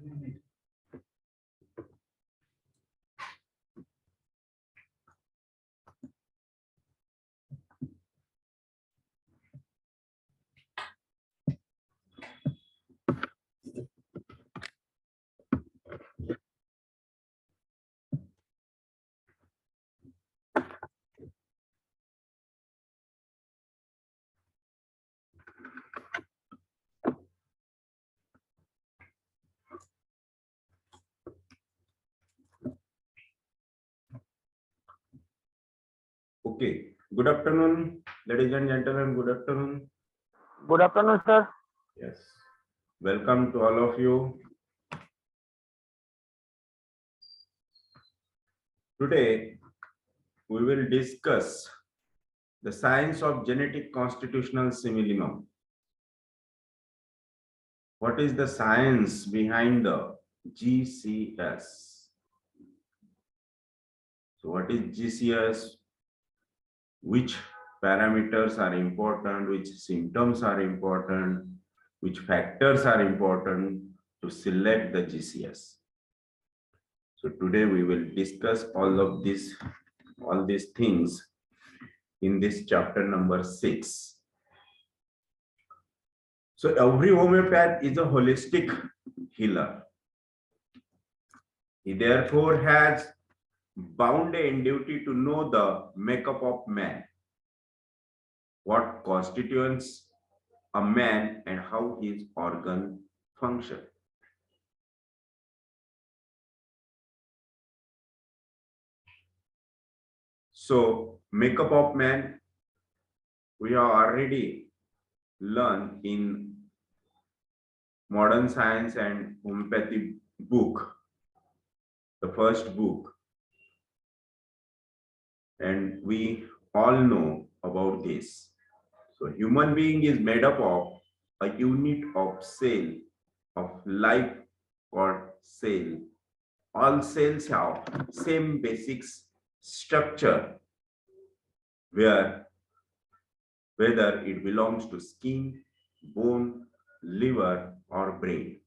Okay. Good afternoon, ladies and gentlemen. Good afternoon. Good afternoon, sir. Yes. Welcome to all of you. Today, we will discuss the science of genetic constitutional simillimum. What is the science behind the GCS? So what is GCS? Which parameters are important? Which symptoms are important? Which factors are important to select the GCS? So today we will discuss all these things in this chapter number 6. So every homeopath is a holistic healer. He therefore has bounden duty to know the makeup of man, what constitutes a man and how his organ function. So makeup of man, we have already learned in Modern Science and Homeopathy book, the first book, and we all know about this. So human being is made up of a unit of cell of life called cell. All cells have same basic structure, whether it belongs to skin, bone, liver, or brain.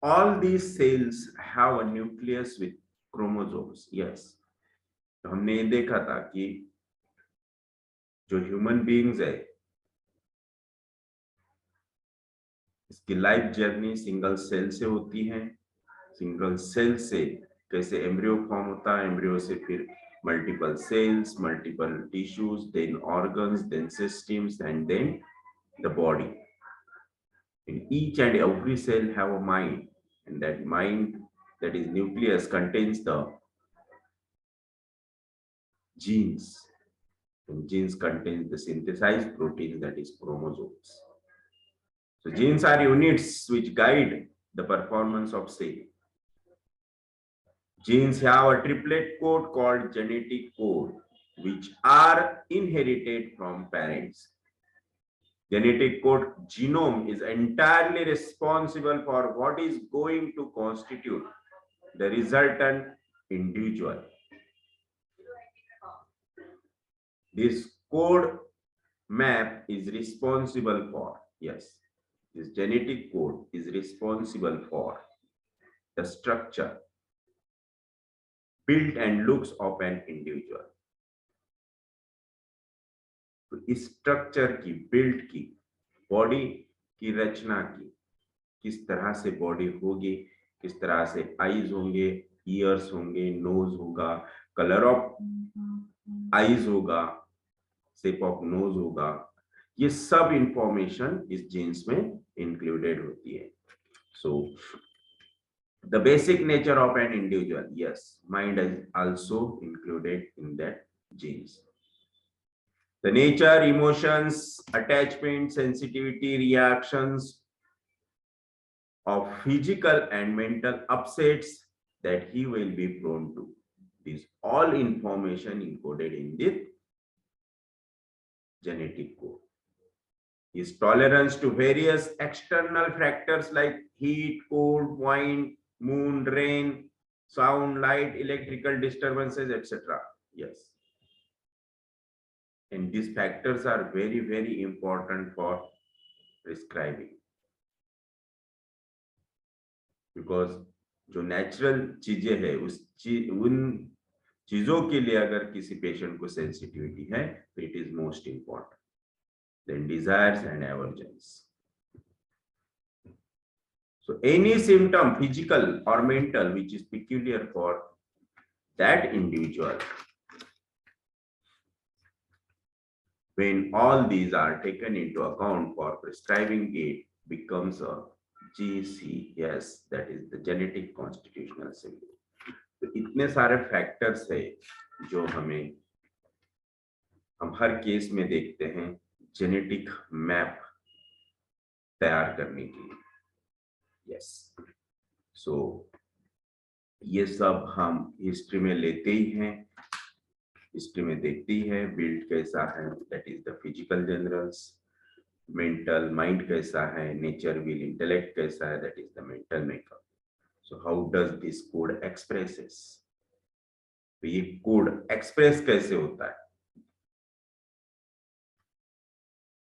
All these cells have a nucleus with chromosomes. Yes. तो हमने ये देखा था कि जो human beings है, इसकी life journey single cell से होती है. सिंगल सेल से कैसे एम्ब्रियो फॉर्म होता है, एम्ब्रियो से फिर multiple cells, multiple tissues, then organs, then systems, and then the body. And each and every cell have a mind, and that mind, that is nucleus, contains the genes, and genes contain the synthesized proteins, that is chromosomes. So genes are units which guide the performance of cell. Genes have a triplet code called genetic code, which are inherited from parents. Genetic code genome is entirely responsible for what is going to constitute the resultant individual. This code map is responsible for, yes, this genetic code is responsible for the structure, build and looks of an individual. तो इस structure की, build की, body की रचना की, किस तरह से body होगी, किस तरह से आईज होंगे, ईयर्स होंगे, नोज होगा, कलर ऑफ आईज होगा, शेप ऑफ नोज होगा, ये सब इंफॉर्मेशन इस जीन्स में इंक्लूडेड होती है. सो the basic nature of an individual, yes, mind is also included in that genes. The nature, emotions, attachment, sensitivity, reactions of physical and mental upsets that he will be prone to. This all information encoded in the genetic code. His tolerance to various external factors like heat, cold, wind, moon, rain, sound, light, electrical disturbances, etc. Yes. And these factors are very, very important for prescribing, because जो natural चीजें है उन चीजों के लिए अगर किसी patient को सेंसिटिविटी है तो it is most important then desires and aversions. So any symptom, physical or mental, which is peculiar for that individual, when all these are taken into account for prescribing it, becomes a GCS, that is the genetic constitutional syndrome. तो इतने सारे factors है जो हम हर case में देखते हैं genetic map तैयार करने के लिए. यस, सो ये सब हम हिस्ट्री में लेते ही हैं, हिस्ट्री में देखते ही है बिल्ड कैसा है, that is the physical generals. Mental mind कैसा है, नेचर विल इंटेलेक्ट कैसा है, that is the mental makeup. So how does this code expresses, तो ये कोड एक्सप्रेस कैसे होता है?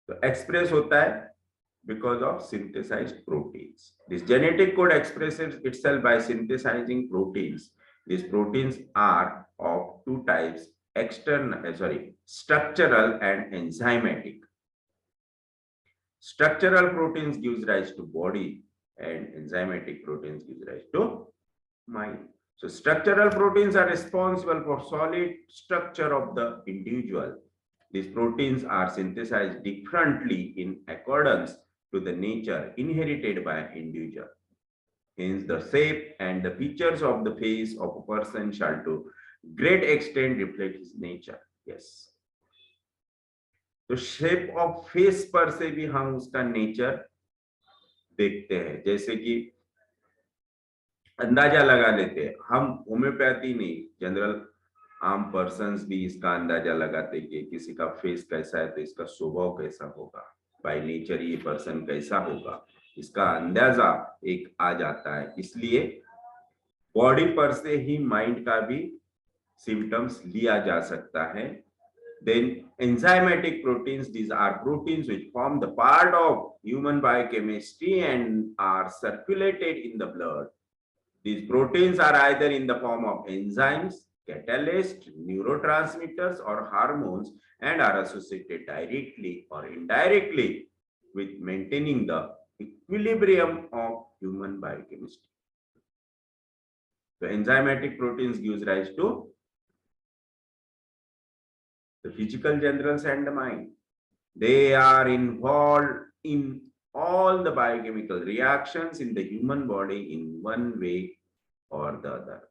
तो एक्सप्रेस होता है because of synthesized proteins. This genetic code expresses itself by synthesizing proteins. These proteins are of two types, structural and enzymatic. Structural proteins gives rise to body and enzymatic proteins gives rise to mind. So structural proteins are responsible for solid structure of the individual. These proteins are synthesized differently in accordance to the nature inherited by an individual. Hence, the shape and the features of the face of a person shall to great extent reflect his nature. Yes. तो shape of face पर से भी हम उसका nature देखते हैं, जैसे कि अंदाजा लगा लेते हैं हम. होम्योपैथी नहीं, जनरल आम पर्सन्स भी इसका अंदाजा लगाते कि किसी का फेस कैसा है तो इसका स्वभाव कैसा होगा, बाय नेचर ये पर्सन कैसा होगा, इसका अंदाजा एक आ जाता है. इसलिए बॉडी पर से ही माइंड का भी सिम्टम्स लिया जा सकता है. Then enzymatic proteins, these are proteins which form the part of human biochemistry and are circulated in the blood. These proteins are either in the form of enzymes, catalysts, neurotransmitters or hormones and are associated directly or indirectly with maintaining the equilibrium of human biochemistry. The enzymatic proteins gives rise to the physical generals and the mind. They are involved in all the biochemical reactions in the human body in one way or the other.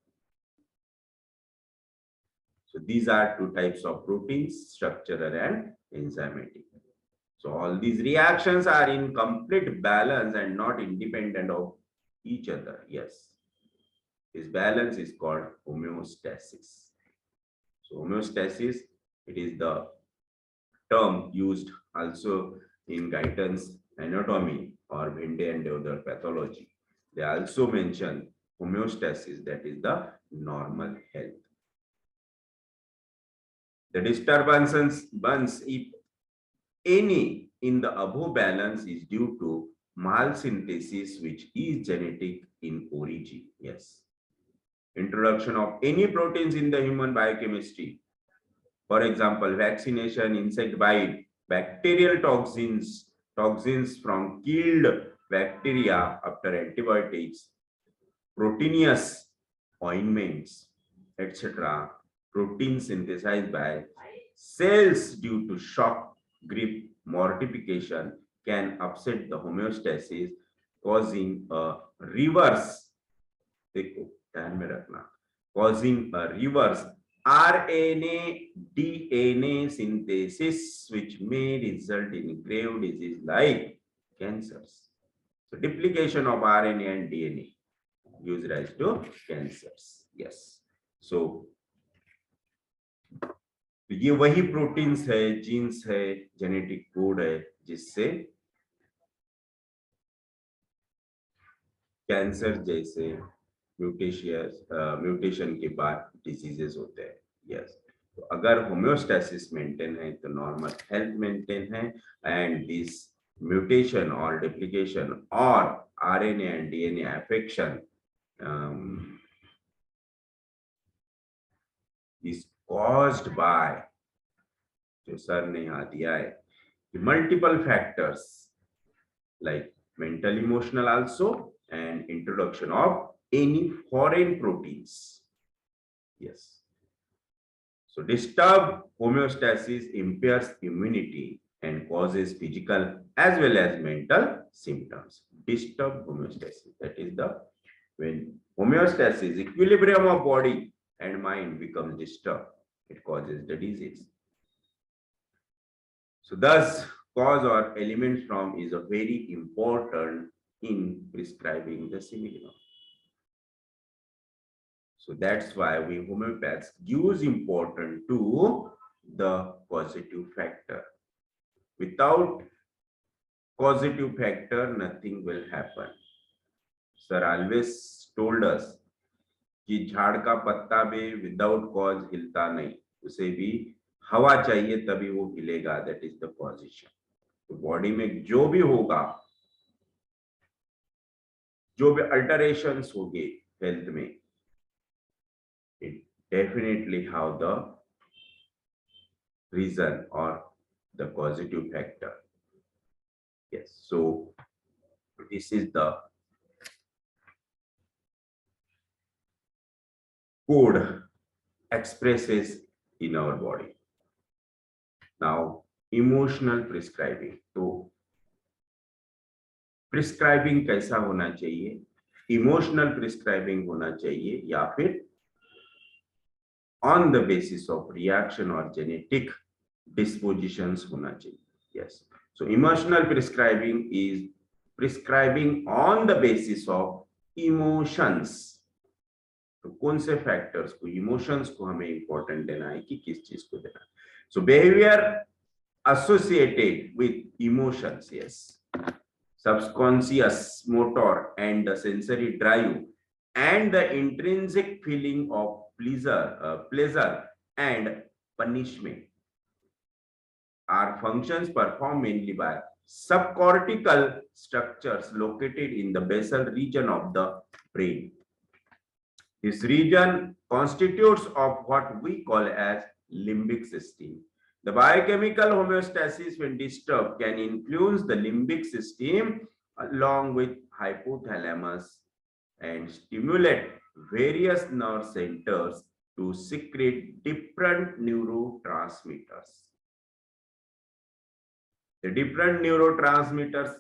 So these are two types of proteins, structural and enzymatic. So all these reactions are in complete balance and not independent of each other. Yes, this balance is called homeostasis. So homeostasis, it is the term used also in Guyton's anatomy or Vende and Deodar pathology. They also mention homeostasis, that is the normal health. The disturbances, if any, in the above balance is due to malsynthesis, which is genetic in origin. Yes. Introduction of any proteins in the human biochemistry. For example, vaccination, insect bite, bacterial toxins from killed bacteria after antibiotics, proteinous ointments, etc. Proteins synthesized by cells due to shock, grief, mortification can upset the homeostasis, causing a reverse. Causing a reverse RNA DNA synthesis, which may result in grave disease like cancers. So duplication of RNA and DNA gives rise to cancers. Yes. So ये वही proteins है, jeans है, genetic code है जिससे cancer जैसे mutation के बाद diseases होते हैं. यस, तो अगर होम्योस्टेसिस मेंटेन है तो नॉर्मल हेल्थ मेंटेन है, and this mutation or duplication or RNA and DNA affection is caused by, जो सर ने यहाँ दिया है, multiple factors like mental, emotional also, and introduction of any foreign proteins. Yes. So disturbed homeostasis impairs immunity and causes physical as well as mental symptoms. Disturbed homeostasis, that is the when homeostasis, equilibrium of body and mind becomes disturbed, it causes the disease. So thus cause or elements from is a very important in prescribing the similinol. So that's why we homeopaths gives important to the causative factor. Without causative factor, nothing will happen. Sir always told us कि झाड़ का पत्ता भी without cause हिलता नहीं, उसे भी हवा चाहिए तभी वो हिलेगा, दैट इज द पोजीशन. तो बॉडी में जो भी होगा, जो भी अल्टरेशंस होंगे हेल्थ में, it definitely have the reason or the causative factor. Yes, so this is the code expresses in our body. Now emotional prescribing, तो प्रिस्क्राइबिंग कैसा होना चाहिए? इमोशनल प्रिस्क्राइबिंग होना चाहिए या फिर on the basis of reaction or genetic dispositions होना चाहिए? Yes, so emotional prescribing is prescribing on the basis of emotions. तो कौन से फैक्टर्स को, इमोशंस को हमें इंपॉर्टेंट देना है कि किस चीज को देना है? सो behaviour associated with emotions, yes, subconscious motor and the sensory drive and the intrinsic feeling of pleasure and punishment are functions performed mainly by subcortical structures located in the basal region of the brain. This region constitutes of what we call as limbic system. The biochemical homeostasis, when disturbed, can influence the limbic system along with hypothalamus and stimulate various nerve centers to secrete different neurotransmitters. The different neurotransmitters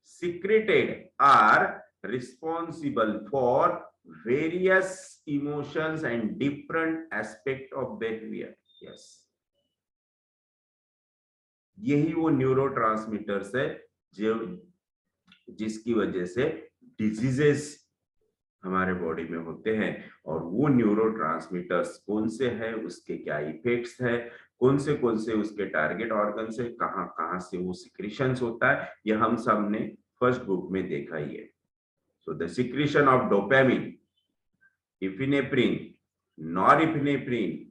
secreted are responsible for various emotions and different aspects of behavior. Yes. यही वो neurotransmitters है जो जिसकी वजह से diseases हमारे body में होते हैं, और वो न्यूरोट्रांसमीटर्स कौन से हैं, उसके क्या इफेक्ट्स है, कौन से उसके टारगेट ऑर्गन से कहां से वो सिक्रीशंस होता है, ये हम सब ने फर्स्ट बुक में देखा ही है. So the secretion of dopamine, epinephrine, norepinephrine,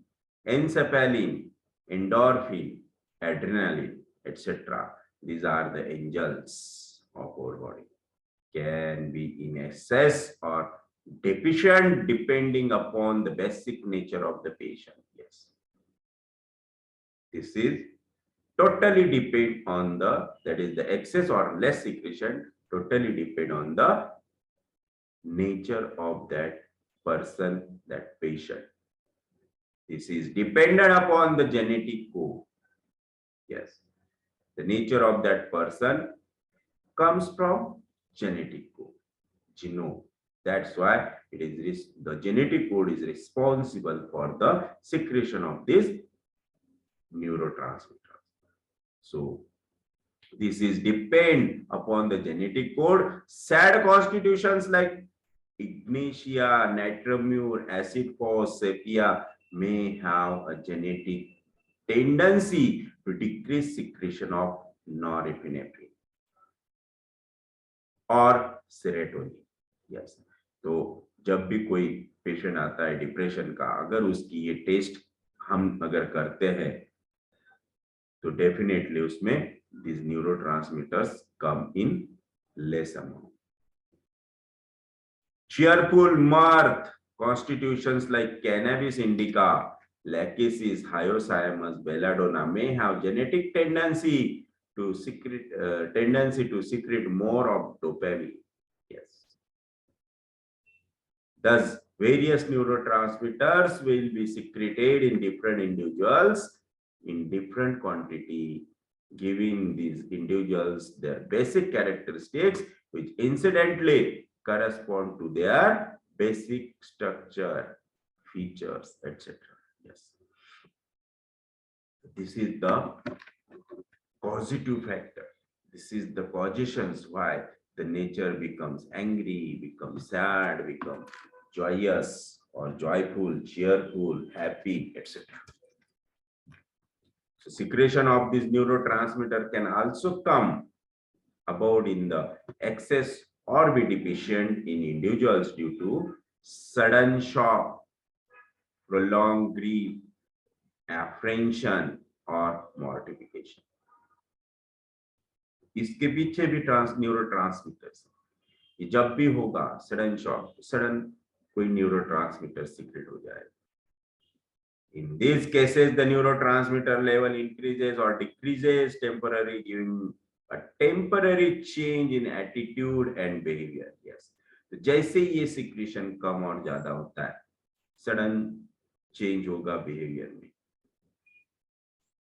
enkephalin, endorphin, adrenaline, etc. These are the angels of our body. Can be in excess or deficient depending upon the basic nature of the patient. Yes. This is totally depend on the, that is the excess or less secretion, totally depend on the nature of that person, that patient. This is dependent upon the genetic code. Yes, the nature of that person comes from genetic code, genome. That's why it is the genetic code is responsible for the secretion of this neurotransmitter. So this is depend upon the genetic code. Sad constitutions like ignatia, nitramur, acid force, sepia may have a genetic tendency to decrease secretion of norepinephrine or serotonin. Yes, तो जब भी कोई patient आता है depression का, अगर उसकी ये टेस्ट हम अगर करते हैं तो डेफिनेटली उसमें these neurotransmitters come in less amount. Cheerful mirth constitutions like cannabis indica, lachesis, hyoscyamus, belladonna may have genetic tendency to secrete more of dopamine. Yes. Thus, various neurotransmitters will be secreted in different individuals in different quantity, giving these individuals their basic characteristics, which incidentally correspond to their basic structure, features, etc. Yes. This is the causative factor. This is the causations why the nature becomes angry, becomes sad, becomes joyous or joyful, cheerful, happy, etc. So secretion of this neurotransmitter can also come about in the excess or be deficient in individuals due to sudden shock, prolonged grief, apprehension or mortification. इसके पीछे भी neurotransmitters, जब भी होगा sudden shock, sudden कोई neurotransmitter secret हो जाएगा. In these cases, the neurotransmitter level increases or decreases temporarily, giving a temporary change in attitude and behavior. Yes. तो जैसे ये सिक्रेशन कम और ज्यादा होता है, सडन चेंज होगा बिहेवियर में.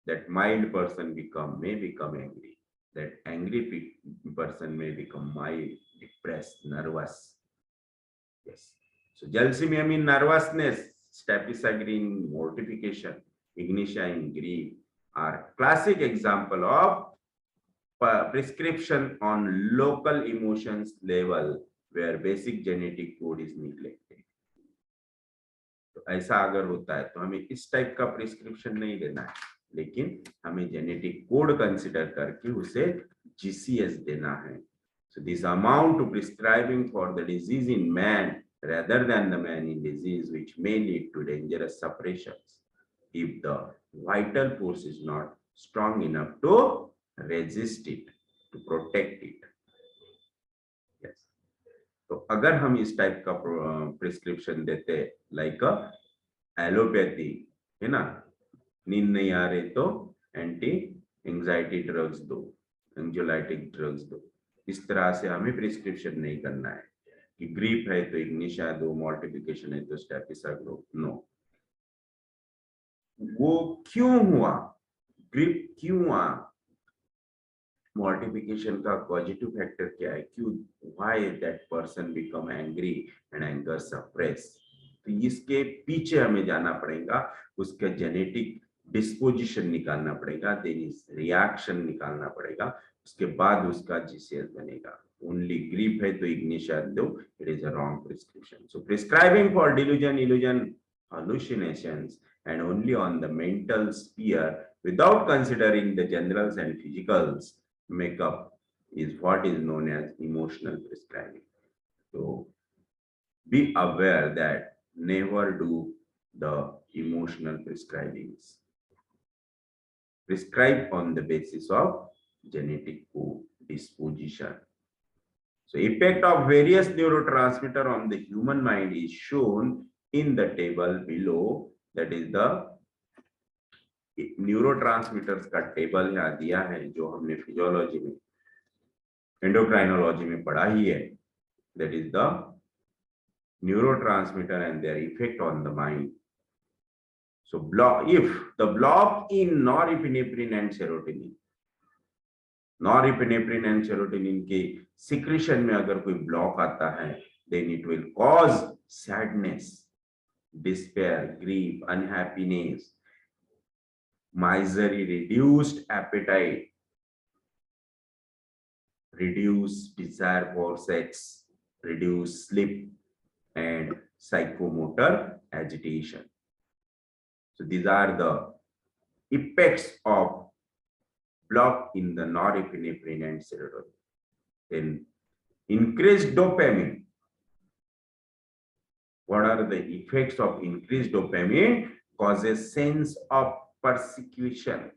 That mild person may become angry. That angry person may become mild, depressed, nervous. Yes. So Gelsemium means nervousness, Staphysagrin mortification, Ignitia in grief are classic example of prescription on local emotions level where basic genetic code is neglected. तो ऐसा अगर होता है तो हमें इस type का prescription नहीं देना है, लेकिन हमें जेनेटिक कोड कंसीडर करके उसे जीसीएस देना है. So this amount to prescribing for the disease in man rather than the man in disease, which may lead to dangerous suppressions if the vital force is not strong enough to resist it, to protect it. Yes. तो अगर हम इस type का prescription देते like allopathy है ना, नींद नहीं आ रही तो एंटी एंजाइटी ड्रग्स दो, एंजाइटिक ड्रग्स दो, इस तरह से हमें प्रिस्क्रिप्शन नहीं करना है कि ग्रीफ है तो इग्निशा दो, मॉर्टिफिकेशन है तो स्टेपिसाग्रो. नो. वो क्यों हुआ, ग्रीफ क्यों हुआ, मॉर्टिफिकेशन का पॉजिटिव फैक्टर क्या है, क्यों, why that person become angry and anger suppress. तो इसके पीछे हमें जाना पड़ेगा, उसका जेनेटिक डिस्पोजिशन निकालना पड़ेगा, देन रिएक्शन निकालना पड़ेगा, उसके बाद उसका जीसीएस बनेगा. ओनली ग्रीफ है तो इग्निशा दो, it is a wrong prescription. So prescribing for delusion, illusion, hallucinations and only on the mental sphere without considering the generals and physicals makeup is what is known as emotional prescribing. So be aware that never do the emotional prescribings. Prescribe on the basis of genetic disposition. So effect of various neurotransmitter on the human mind is shown in the table below. That is the neurotransmitters का table यहाँ दिया है, जो हमने physiology में, endocrinology में पढ़ा ही है. That is the neurotransmitter and their effect on the mind. So if the block in norepinephrine and serotonin, norepinephrine and serotonin के सिक्रेशन में अगर कोई ब्लॉक आता है, then it will cause sadness, despair, grief, unhappiness, misery, reduced appetite, reduced desire for sex, reduced sleep, and psychomotor agitation. So these are the effects of block in the norepinephrine and serotonin. Then increased dopamine. What are the effects of increased dopamine? Causes sense of persecution,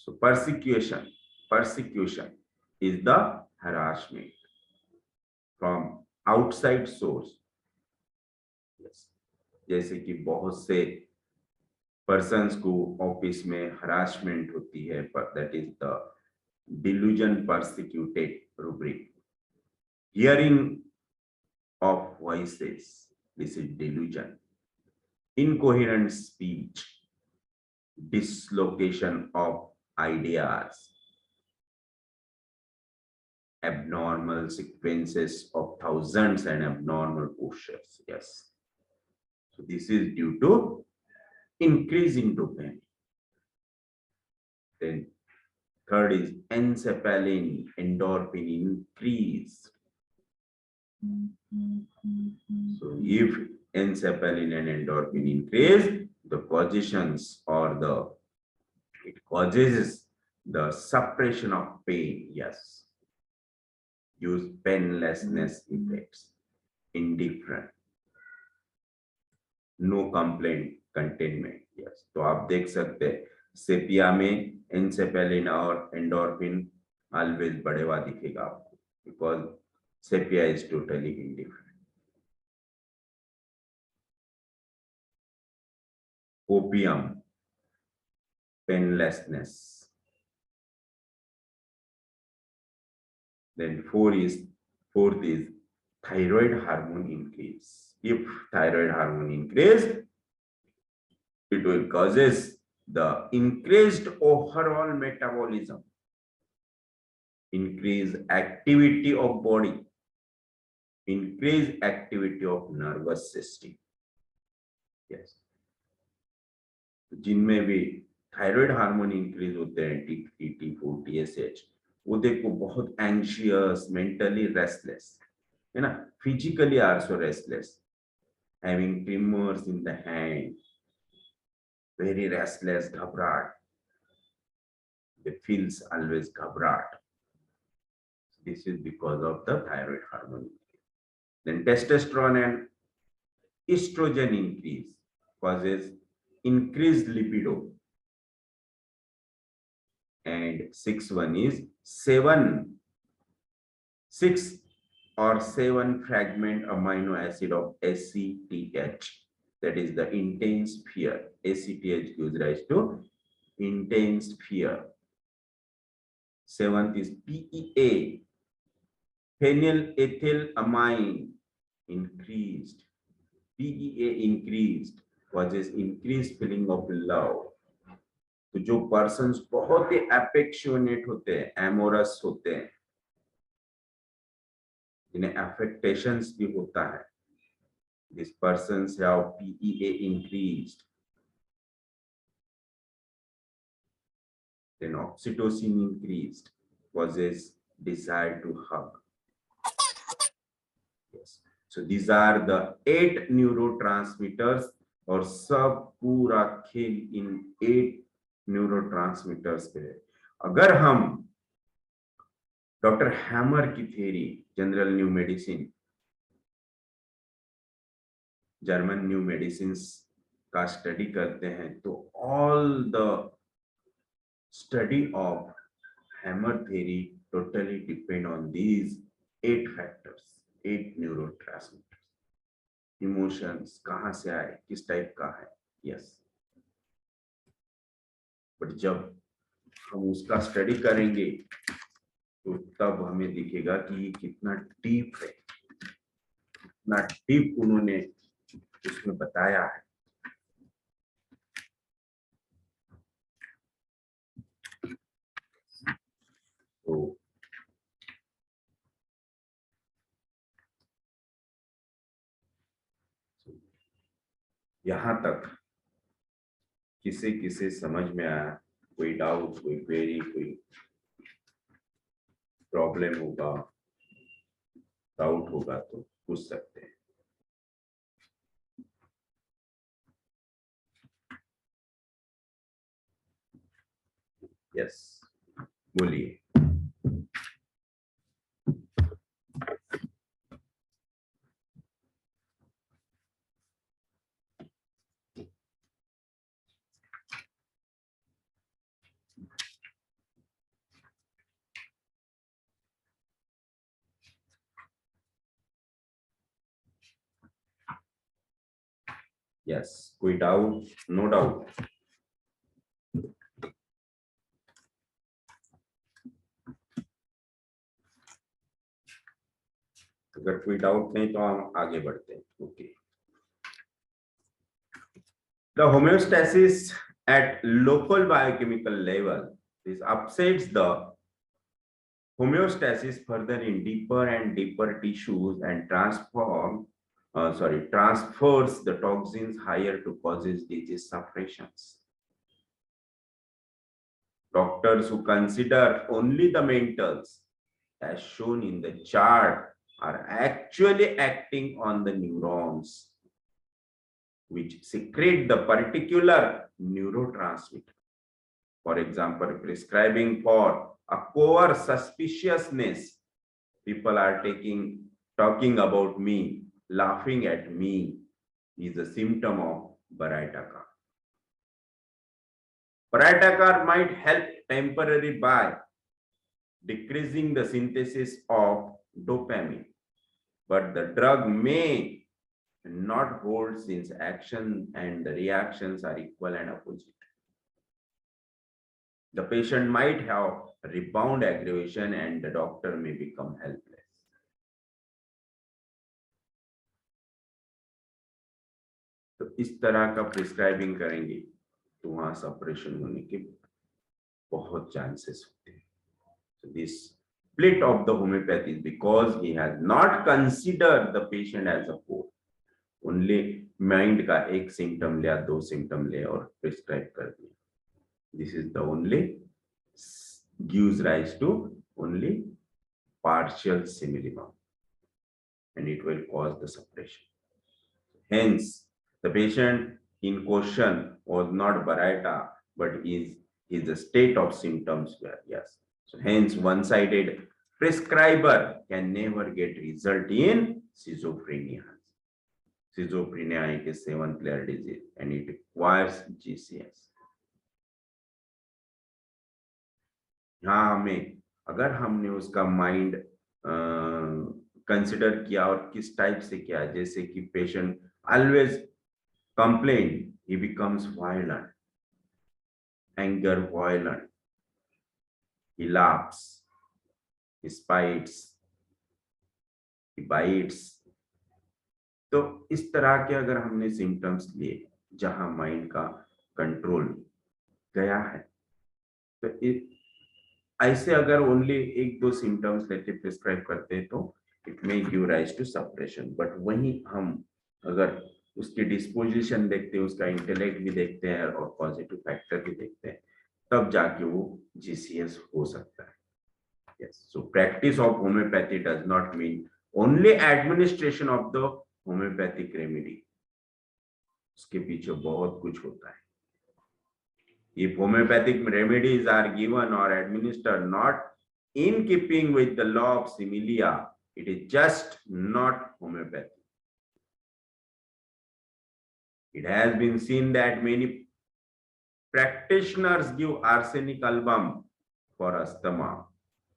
So persecution is the harassment from outside source. Yes. जैसे कि बहुत से persons को office में harassment होती है, that is the delusion persecuted rubric. Hearing of voices, this is delusion. Incoherent speech, dislocation of ideas, abnormal sequences of thousands and abnormal postures. Yes. So this is due to increase in dopamine. Then third is encephalin, endorphin increase. So if encephalin and endorphin increase, the causations or it causes the suppression of pain. Yes. Use painlessness effects, indifferent, no complaint, containment. Yes. तो आप देख सकते हैं sepia में एनसेपेलिन और endorphin always बढ़ेवा दिखेगा आपको, because sepia is totally indifferent. Opium, painlessness. Then fourth is thyroid hormone increase. If thyroid hormone increase, it will causes the increased overall metabolism, increase activity of body, increase activity of nervous system. Yes. जिनमें भी thyroid hormone increase होते हैं, T4, TSH, वो देखो बहुत anxious, mentally restless है ना, physically also restless, having trimmers in the hand, very restless, घबराहट, they feels always घबराहट. This is because of the thyroid hormone. Then testosterone and estrogen increase causes increased libido. And sixth one is 6 or 7 fragment amino acid of ACTH. That is the intense fear. ACTH gives rise to intense fear. 7th is PEA, phenylethylamine increased. PEA increased causes increased feeling of love. तो जो persons बहुत ही affectionate होते हैं, amorous होते हैं, जिन्हें अफेक्टेशंस भी होता है, this persons have PEA increased. Then oxytocin increased causes desire to hug. Yes. So these are the 8 neurotransmitters, और सब पूरा खेल इन 8 न्यूरोट्रांसमीटर्स पे है. अगर हम डॉक्टर हैमर की theory, general new medicine, German new medicine का स्टडी करते हैं, तो all the study of hammer theory totally depend on these 8 factors, 8 neurotransmitters. Emotions कहां से आए, किस टाइप का है. यस. बट जब हम उसका स्टडी करेंगे तो तब हमें दिखेगा कि ये कितना डीप है, कितना डीप उन्होंने उसमें बताया है. तो यहाँ तक किसे किसे समझ में आया? कोई डाउट, कोई क्वेरी, कोई प्रॉब्लम होगा, डाउट होगा तो पूछ सकते हैं. यस, बोलिए. यस, कोई डाउट? No doubt? अगर कोई डाउट नहीं तो हम आगे बढ़ते हैं. Okay. The homeostasis at local biochemical level, this upsets the homeostasis further in deeper and deeper tissues and transfers the toxins higher to causes disease suppressions. Doctors who consider only the mentals, as shown in the chart, are actually acting on the neurons which secrete the particular neurotransmitter. For example, prescribing for a coerced suspiciousness, people are talking about me, laughing at me, is a symptom of Baraitaka. Baraitaka might help temporarily by decreasing the synthesis of dopamine, but the drug may not hold since action and the reactions are equal and opposite. The patient might have rebound aggravation and the doctor may become helpless. तो इस तरह का prescribing करेंगे तो वहां suppression होने के बहुत चांसेस होते हैं. So this split of the homeopathy is because he has not considered the patient as a whole. Only mind का एक सिम्टम लिया, दो सिम्टम ले और प्रिस्क्राइब कर दिया. This is the only gives rise to only partial similimum and it will cause the suppression. Hence, the patient in question was not Baraita, but is a state of symptoms where, yes. So hence, one-sided prescriber can never get result in schizophrenia. Schizophrenia is a 7-player disease and it requires GCS. हाँ, हमें अगर हमने उसका mind consider किया और किस type से किया, जैसे कि patient always complain, he becomes violent, anger violent, he laughs, he spites, he bites. तो इस तरह के अगर हमने सिम्टम्स लिए जहां माइंड का कंट्रोल गया है, तो ऐसे अगर ओनली एक दो सिम्टम्स लेके प्रिस्क्राइब करते तो it may give rise to suppression. But वहीं हम अगर उसकी डिस्पोजिशन देखते हैं, उसका इंटेलेक्ट भी देखते हैं और पॉजिटिव फैक्टर भी देखते हैं, तब जाके वो जीसीएस हो सकता है. Yes, so practice of homeopathy does not mean only administration of the homeopathic remedy. उसके पीछे बहुत कुछ होता है. If homeopathic remedies are given or administered not in keeping with the law of similia, it is just not homeopathy. It has been seen that many practitioners give arsenic album for asthma,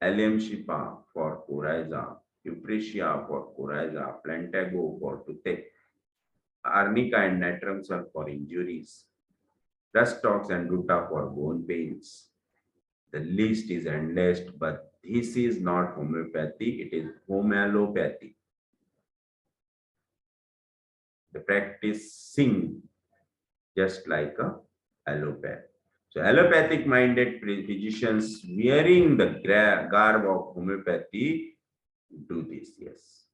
L-M-Shifa for coryza, Euphrasia for coryza, Plantago for toothache, Arnica and Natrum sulf for injuries, Rustox and Ruta for bone pains. The list is endless, but this is not homeopathy, it is homeopathy. The practicing just like a allopath. So allopathic minded physicians wearing the garb of homeopathy do this, yes.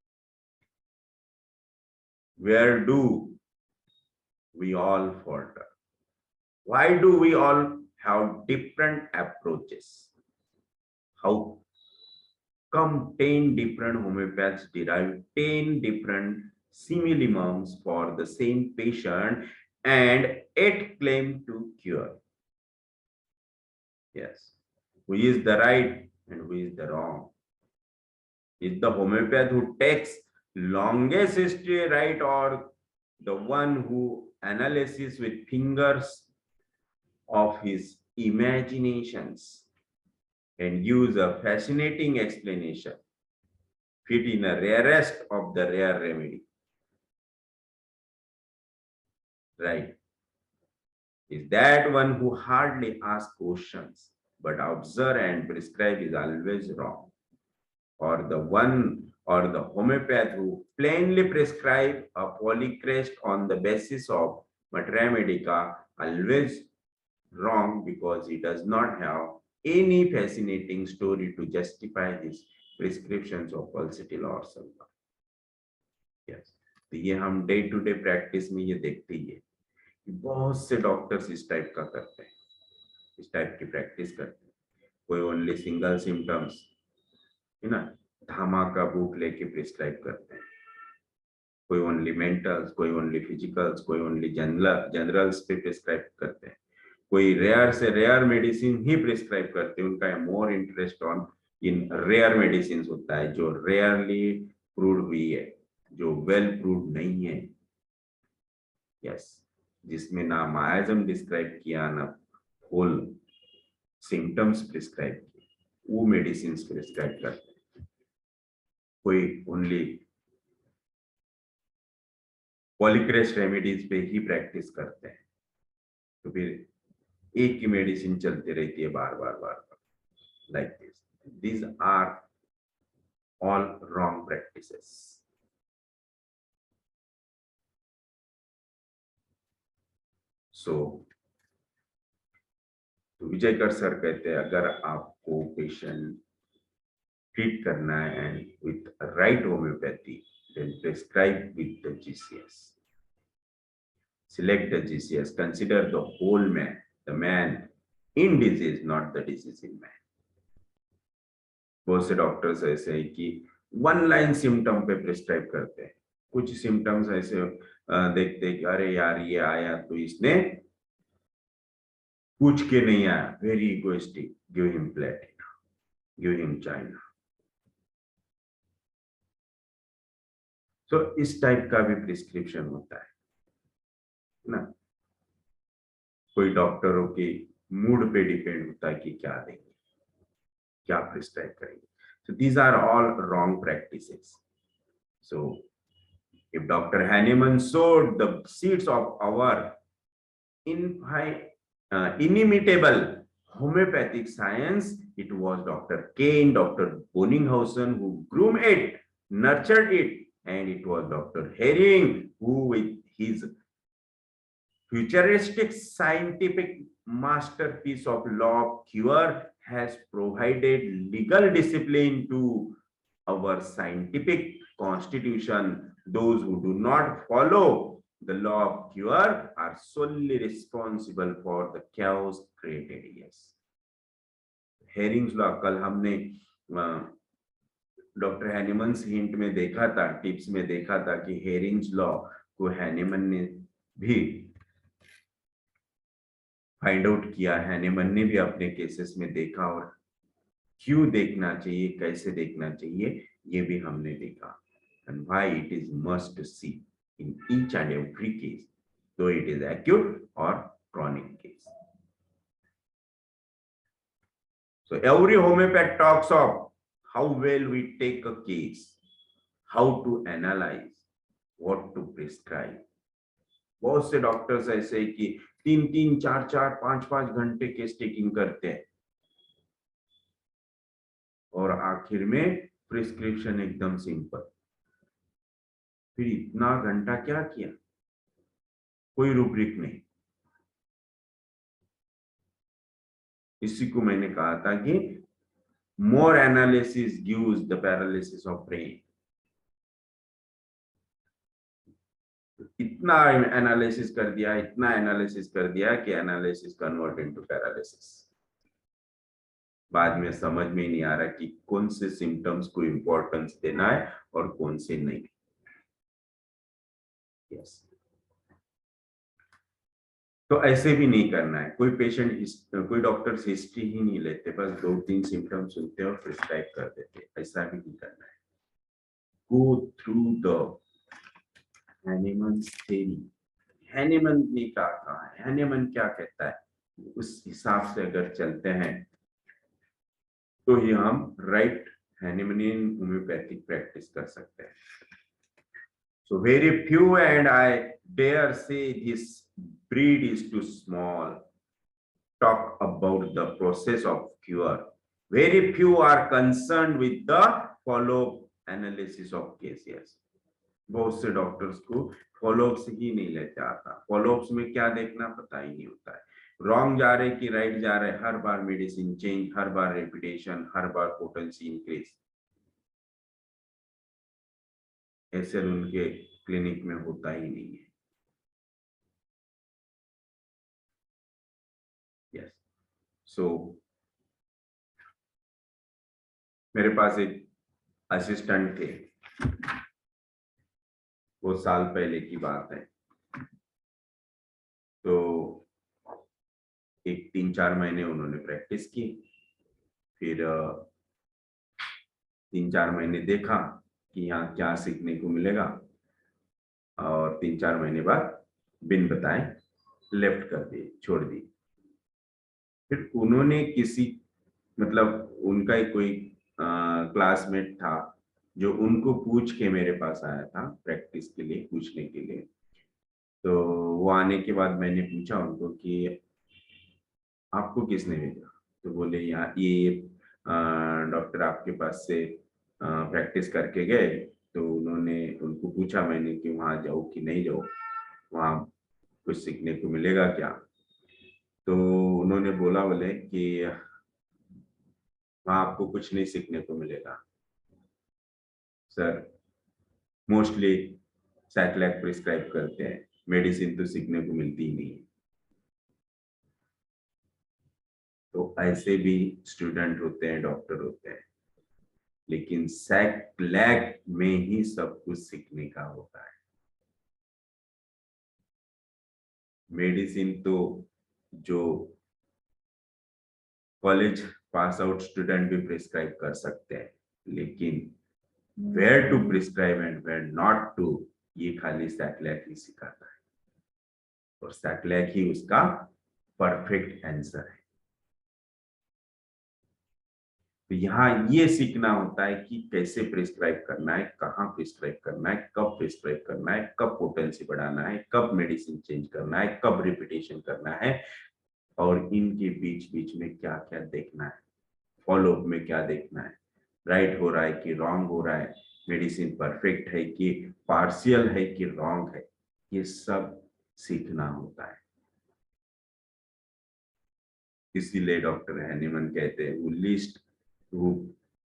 Where do we all falter? Why do we all have different approaches? How come 10 different homeopaths derive 10 different similimums for the same patient and 8 claim to cure? Yes. Who is the right and who is the wrong? Is the homeopath who takes longest history right, or the one who analyzes with fingers of his imaginations and gives a fascinating explanation, fit in a rarest of the rare remedy? right? Is that one who hardly asks questions but observe and prescribe is always wrong, or the homeopath who plainly prescribe a polycrest on the basis of materia medica always wrong, because he does not have any fascinating story to justify his prescriptions of pulsatile or sulfur. Yes, तो ये हम day to day practice में ये देखते ही है, बहुत से doctors इस टाइप का करते हैं, इस टाइप की प्रैक्टिस करते हैं। कोई ओनली सिंगल सिम्टम्स है ना, धमाका बुक लेके प्रिस्क्राइब करते हैं, कोई ओनली मेंटल्स, कोई ओनली फिजिकल्स, कोई ओनली जनरल्स पे प्रिस्क्राइब करते हैं, कोई रेयर से रेयर मेडिसिन ही प्रिस्क्राइब करते हैं। उनका more interest on in rare medicine होता है, जो रेयरली प्रूव हुई है, जो वेल प्रूव नहीं है। यस, जिसमें ना मायाजम डिस्क्राइब किया ना होल सिम्टम्स प्रिस्क्राइब किए, वो मेडिसिन प्रिस्क्राइब करते हैं। कोई ओनली पॉलीक्रेस्ट रेमेडीज पे ही प्रैक्टिस करते हैं, तो फिर एक ही मेडिसिन चलती रहती है बार बार बार बार, like this. These are all wrong practices. So, तो विजयकर सर कहते हैं अगर आपको पेशेंट ट्रीट करना है and with right homeopathy, then prescribe with the GCS. Select the GCS. Consider the whole man, the man in disease, not the disease in man. बहुत से doctors ऐसे हैं कि वन लाइन सिम्टम पे prescribe करते हैं। कुछ सिम्टम्स ऐसे देखते कि अरे यार ये आया तो इसने पूछ के नहीं आया, very egoistic, give him Platina, give him China. तो इस टाइप का भी प्रिस्क्रिप्शन होता है ना। कोई डॉक्टरों के मूड पे डिपेंड होता है कि क्या देंगे, क्या प्रिस्क्राइब करेंगे। So these are all wrong practices. So if Dr. Hahnemann sowed the seeds of our inimitable homeopathic science, it was Dr. Kane, Dr. Bonninghausen who groomed it, nurtured it, and it was Dr. Hering who, with his futuristic scientific masterpiece of law of cure, has provided legal discipline to our scientific constitution. Those who do not follow the law of cure are solely responsible for the chaos created. Yes, Hering's law कल हमने doctor हैनेमन्स hint में देखा था, tips में देखा था कि Hering's law को हैनेमन ने भी फाइंड आउट किया, हैनेमन ने भी अपने केसेस में देखा, और क्यों देखना चाहिए, कैसे देखना चाहिए, ये भी हमने देखा। And why it is must to see in each and every case, though it is acute or chronic case. So every homeopath talks of how well we take a case, how to analyze, what to prescribe. बहुत से doctors ऐसे कि 3-3, 4-4, 5-5 घंटे case taking करते हैं और आखिर में प्रिस्क्रिप्शन एकदम सिंपल। फिर इतना घंटा क्या किया, कोई रूब्रिक नहीं। इसी को मैंने कहा था कि more analysis gives the paralysis of brain. इतना एनालिसिस कर दिया, इतना एनालिसिस कर दिया कि एनालिसिस कन्वर्ट इनटू पैरालिसिस। बाद में समझ में नहीं आ रहा कि कौन से सिम्टम्स को इंपॉर्टेंस देना है और कौन से नहीं। यस, तो ऐसे भी नहीं करना है। कोई कोई डॉक्टर्स हिस्ट्री ही नहीं लेते, बस 2-3 सिम्टम्स सुनते हैं और प्रिस्क्राइब कर देते, ऐसा भी नहीं करना है। Go through the Hahnemann's theory. Hahnemann ने क्या कहा, हैनेमन क्या कहता है, उस हिसाब से अगर चलते हैं तो ही हम राइट हैनेमनियन होम्योपैथिक प्रैक्टिस कर सकते हैं। So very few, and I dare say this breed is too small. Talk about the process of cure. Very few are concerned with the follow-up analysis of cases. बहुत से doctors को follow-ups ही नहीं लेते आता. Follow-ups में क्या देखना पता ही नहीं होता है. रॉन्ग जा रहे कि राइट जा रहे, हर बार मेडिसिन चेंज, हर बार रेपिटेशन, हर बार पोटेंसी इंक्रीज. ऐसे उनके क्लिनिक में होता ही नहीं है. यस. सो मेरे पास एक असिस्टेंट थे, वो साल पहले की बात है. तो एक 3-4 महीने उन्होंने प्रैक्टिस की, फिर 3-4 महीने देखा कि यहाँ क्या सीखने को मिलेगा, और 3-4 महीने बाद बिन बताए लेफ्ट कर दिए, छोड़ दी. फिर उन्होंने किसी, मतलब उनका ही कोई क्लासमेट था जो उनको पूछ के मेरे पास आया था प्रैक्टिस के लिए, पूछने के लिए. तो वो आने के बाद मैंने पूछा उनको कि आपको किसने भेजा. तो बोले यहाँ ये डॉक्टर आपके पास से प्रैक्टिस करके गए, तो उनको पूछा मैंने कि वहाँ जाओ कि नहीं जाओ, वहाँ कुछ सीखने को मिलेगा क्या. तो उन्होंने बोला बोले कि वहाँ आपको कुछ नहीं सीखने को मिलेगा सर, मोस्टली सैटलैक प्रिस्क्राइब करते हैं, मेडिसिन तो सीखने को मिलती ही नहीं. तो ऐसे भी स्टूडेंट होते हैं, डॉक्टर होते हैं, लेकिन सैटलैक में ही सब कुछ सीखने का होता है. मेडिसिन तो जो कॉलेज पास आउट स्टूडेंट भी प्रिस्क्राइब कर सकते हैं, लेकिन where to prescribe and where not to, ये खाली सैटलैक ही सिखाता है, और सैटलैक ही उसका परफेक्ट आंसर है. तो यहाँ ये सीखना होता है कि कैसे प्रिस्क्राइब करना है, कहाँ प्रिस्क्राइब करना है, कब प्रिस्क्राइब करना है, कब पोटेंसी बढ़ाना है, कब मेडिसिन चेंज करना है, कब रिपीटेशन करना है, और इनके बीच बीच में क्या क्या देखना है, फॉलोअप में क्या देखना है, राइट हो रहा है कि रॉन्ग हो रहा है, मेडिसिन परफेक्ट है कि पार्शियल है कि रॉन्ग है, ये सब सीखना होता है. इसीलिए डॉक्टर हैनीमन कहते हैं, वो list who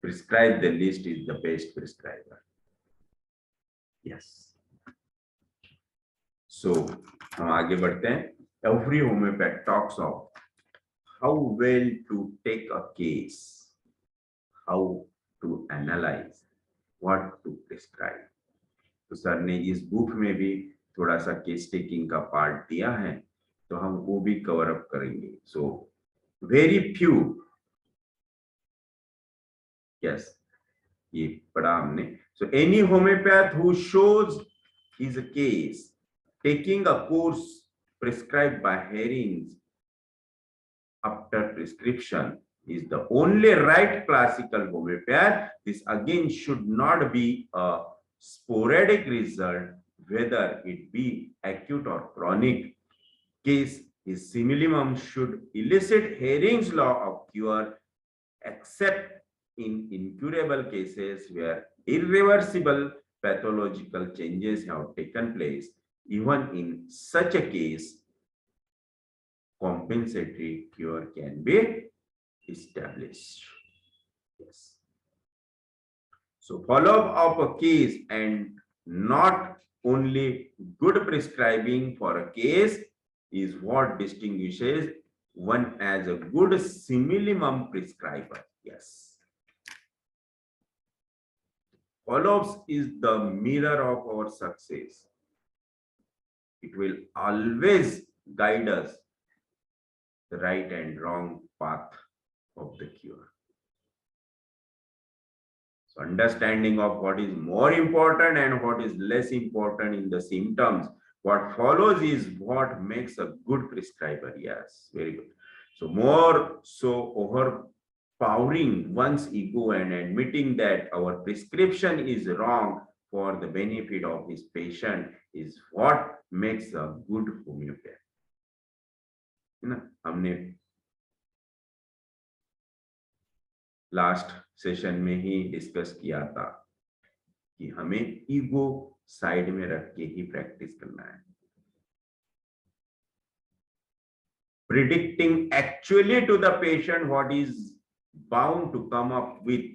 prescribe the list is the best prescriber. Yes. So हम आगे बढ़ते हैं. Every homeopath talks of how well to take a case, how to analyze, what to prescribe. तो सर ने इस बुक में भी थोड़ा सा केस टेकिंग का पार्ट दिया है, तो हम वो भी कवर अप करेंगे. So very few, yes, ये पढ़ा हमने. So any homeopath who shows his case taking a course prescribed by Herings after prescription is the only right classical homeopath. This again should not be a sporadic result, whether it be acute or chronic case. His simillimum should elicit Hering's law of cure, except in incurable cases where irreversible pathological changes have taken place. Even in such a case, compensatory cure can be established. Yes. So follow-up of a case, and not only good prescribing for a case, is what distinguishes one as a good simillimum prescriber. Yes. Follow-ups is the mirror of our success. It will always guide us the right and wrong path of the cure. So understanding of what is more important and what is less important in the symptoms, what follows is what makes a good prescriber. Yes, very good. So more so overpowering one's ego and admitting that our prescription is wrong for the benefit of his patient is what makes a good homeopath. है ना, हमने last session में ही discuss किया था कि हमें ego side में रख के ही प्रैक्टिस करना है. Predicting actually to the patient what is bound to come up with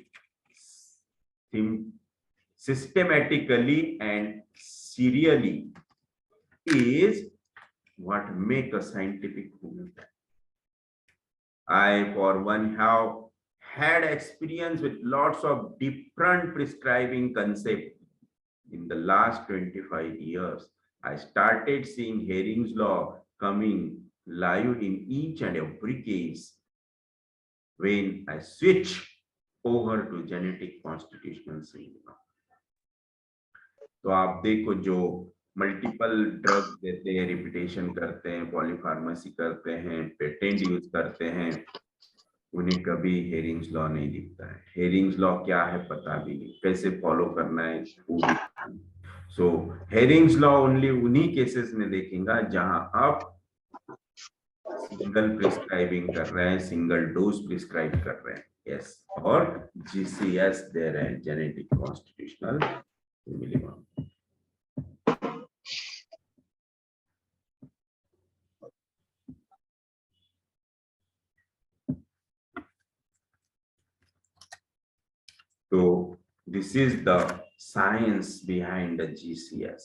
systematically and serially is what make a scientific homeopath. I for one have had experience with lots of different prescribing concepts. In the last 25 years, I started seeing Hering's law coming live in each and every case when I switch over to genetic constitutional syndrome. तो आप देखो जो multiple drug देते हैं, repetition करते हैं, polypharmacy करते हैं, पेटेंट यूज करते हैं, उन्हें कभी हेरिंग्स लॉ नहीं दिखता है. हेरिंग्स लॉ क्या है पता भी नहीं, कैसे फॉलो करना है. सो हेरिंग्स लॉ ओनली उन्हीं केसेस में देखेगा जहां आप सिंगल प्रिस्क्राइबिंग कर रहे हैं, सिंगल डोज प्रिस्क्राइब कर रहे हैं. यस, और जीसीएस दे रहे हैं, जेनेटिक कॉन्स्टिट्यूशनल मिनिमम. तो this is the science behind the GCS.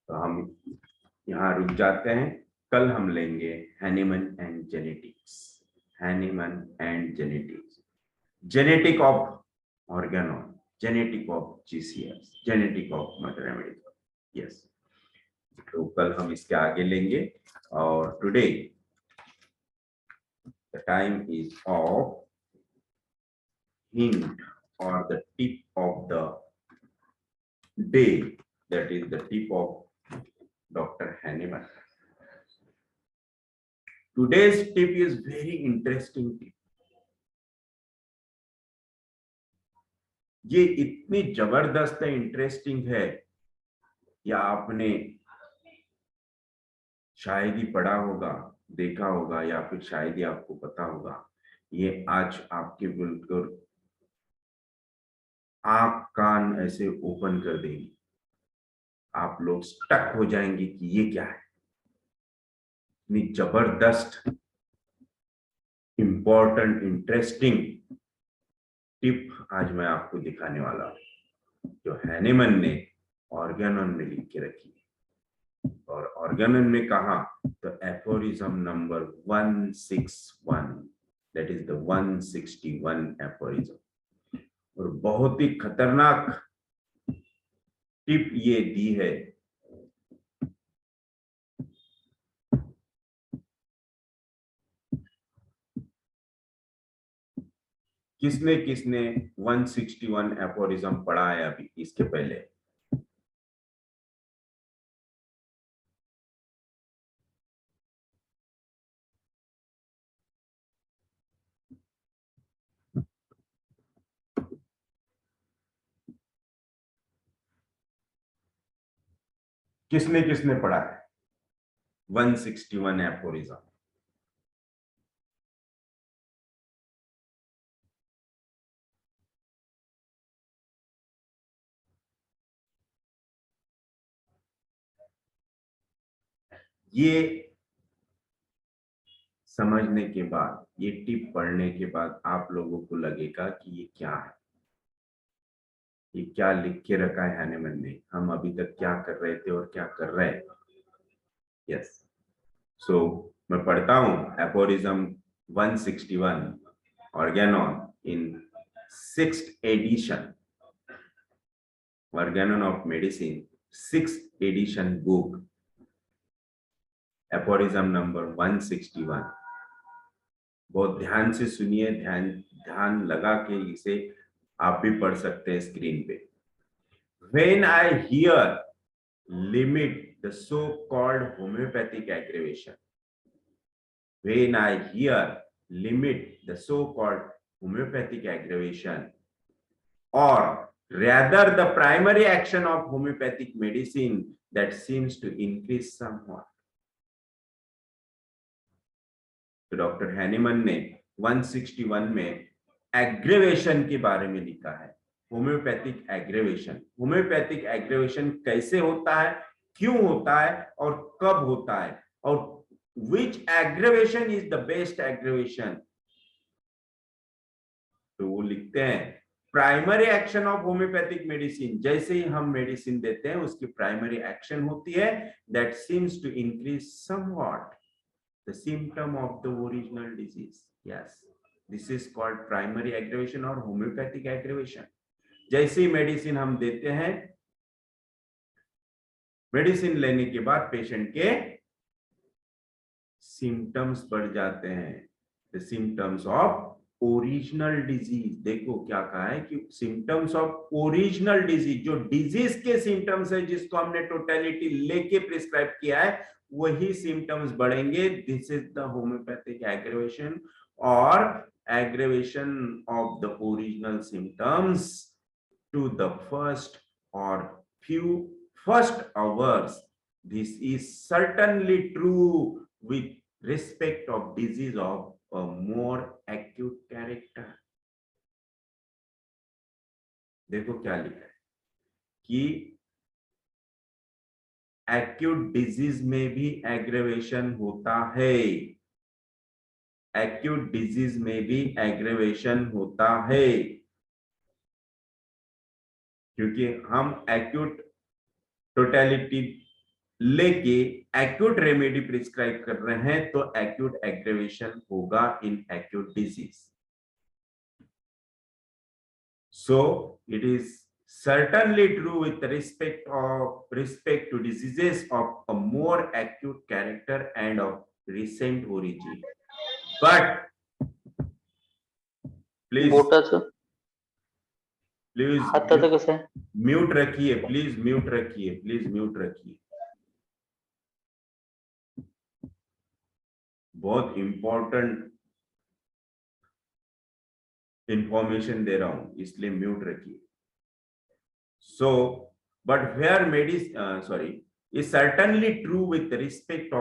तो हम यहाँ रुक जाते हैं. कल हम लेंगे Hahnemann and genetics. Hahnemann and genetics, genetic of Organon, genetic of GCS, genetic of mathematics. Yes, तो कल हम इसके आगे लेंगे. और today the time is of hint or the tip of the day, that is the tip of Dr. Hahnemann. Today's tip is very interesting tip. ये इतनी जबरदस्त है, इंटरेस्टिंग है, या आपने शायद ही पढ़ा होगा, देखा होगा, या फिर शायद ही आपको पता होगा. ये आज आपके बिल्कुल आंख कान ऐसे ओपन कर देंगी. आप लोग स्टक हो जाएंगे कि ये क्या है. इतनी जबरदस्त, इंपॉर्टेंट, इंटरेस्टिंग टिप आज मैं आपको दिखाने वाला हूं, जो हैनेमन ने ऑर्गेनोन में लिख के रखी है. और ऑर्गेनोन में कहा तो aphorism number 161, that is the 161 aphorism. और बहुत ही खतरनाक टिप ये दी है. किसने किसने 161 एफोरिज्म पढ़ा है अभी इसके पहले? किसने किसने पढ़ा है 161 एफोरिज्म? ये समझने के बाद, ये टिप पढ़ने के बाद आप लोगों को लगेगा कि ये क्या है, ये क्या लिख के रखा है हैनेमन ने, हम अभी तक क्या कर रहे थे और क्या कर रहे हैं. यस, सो मैं पढ़ता हूं aphorism 161 Organon in 6th edition, Organon of medicine 6th edition book, aphorism number 161. बहुत ध्यान से सुनिए, ध्यान लगा के इसे आप भी पढ़ सकते हैं स्क्रीन पे. When I hear limit the so-called homeopathic aggravation, when I hear limit the so-called homeopathic aggravation or rather the primary action of homeopathic medicine that seems to increase somewhat. तो डॉक्टर हैनीमन ने 161 में aggravation के बारे में लिखा है, homeopathic aggravation. Homeopathic aggravation कैसे होता है, क्यों होता है और कब होता है, और which aggravation is the best aggravation. तो वो लिखते हैं primary action of homoeopathic medicine, जैसे ही हम मेडिसिन देते हैं उसकी प्राइमरी एक्शन होती है that seems to increase somewhat the symptom of the original disease. Yes, this is called primary aggravation or homeopathic aggravation. जैसे ही मेडिसिन हम देते हैं, मेडिसिन लेने के बाद पेशेंट के सिम्टम्स बढ़ जाते हैं, the symptoms of original disease. देखो क्या कहा है कि सिम्टम्स ऑफ ओरिजिनल डिजीज, जो डिजीज के सिम्टम्स है जिसको हमने टोटलिटी लेके प्रिस्क्राइब किया है, वही सिम्टम्स बढ़ेंगे। This is the homoeopathic aggravation or aggravation of the original symptoms to the first or first hours. This is certainly true with respect of disease of a more acute character. देखो क्या लिखा है कि acute disease में भी aggravation होता है, acute disease में भी एग्रेवेशन होता है, क्योंकि हम एक्यूट टोटलिटी लेके एक्यूट रेमेडी प्रिस्क्राइब कर रहे हैं, तो एक्यूट एग्रेवेशन होगा in acute disease. So it is certainly true with respect to diseases of a more acute character and of recent origin. But please mute रखिए, please mute रखिए, please mute रखिए। बहुत important information दे रहा हूं, इसलिए mute रखिए। So but where medicine sorry is certainly true with respect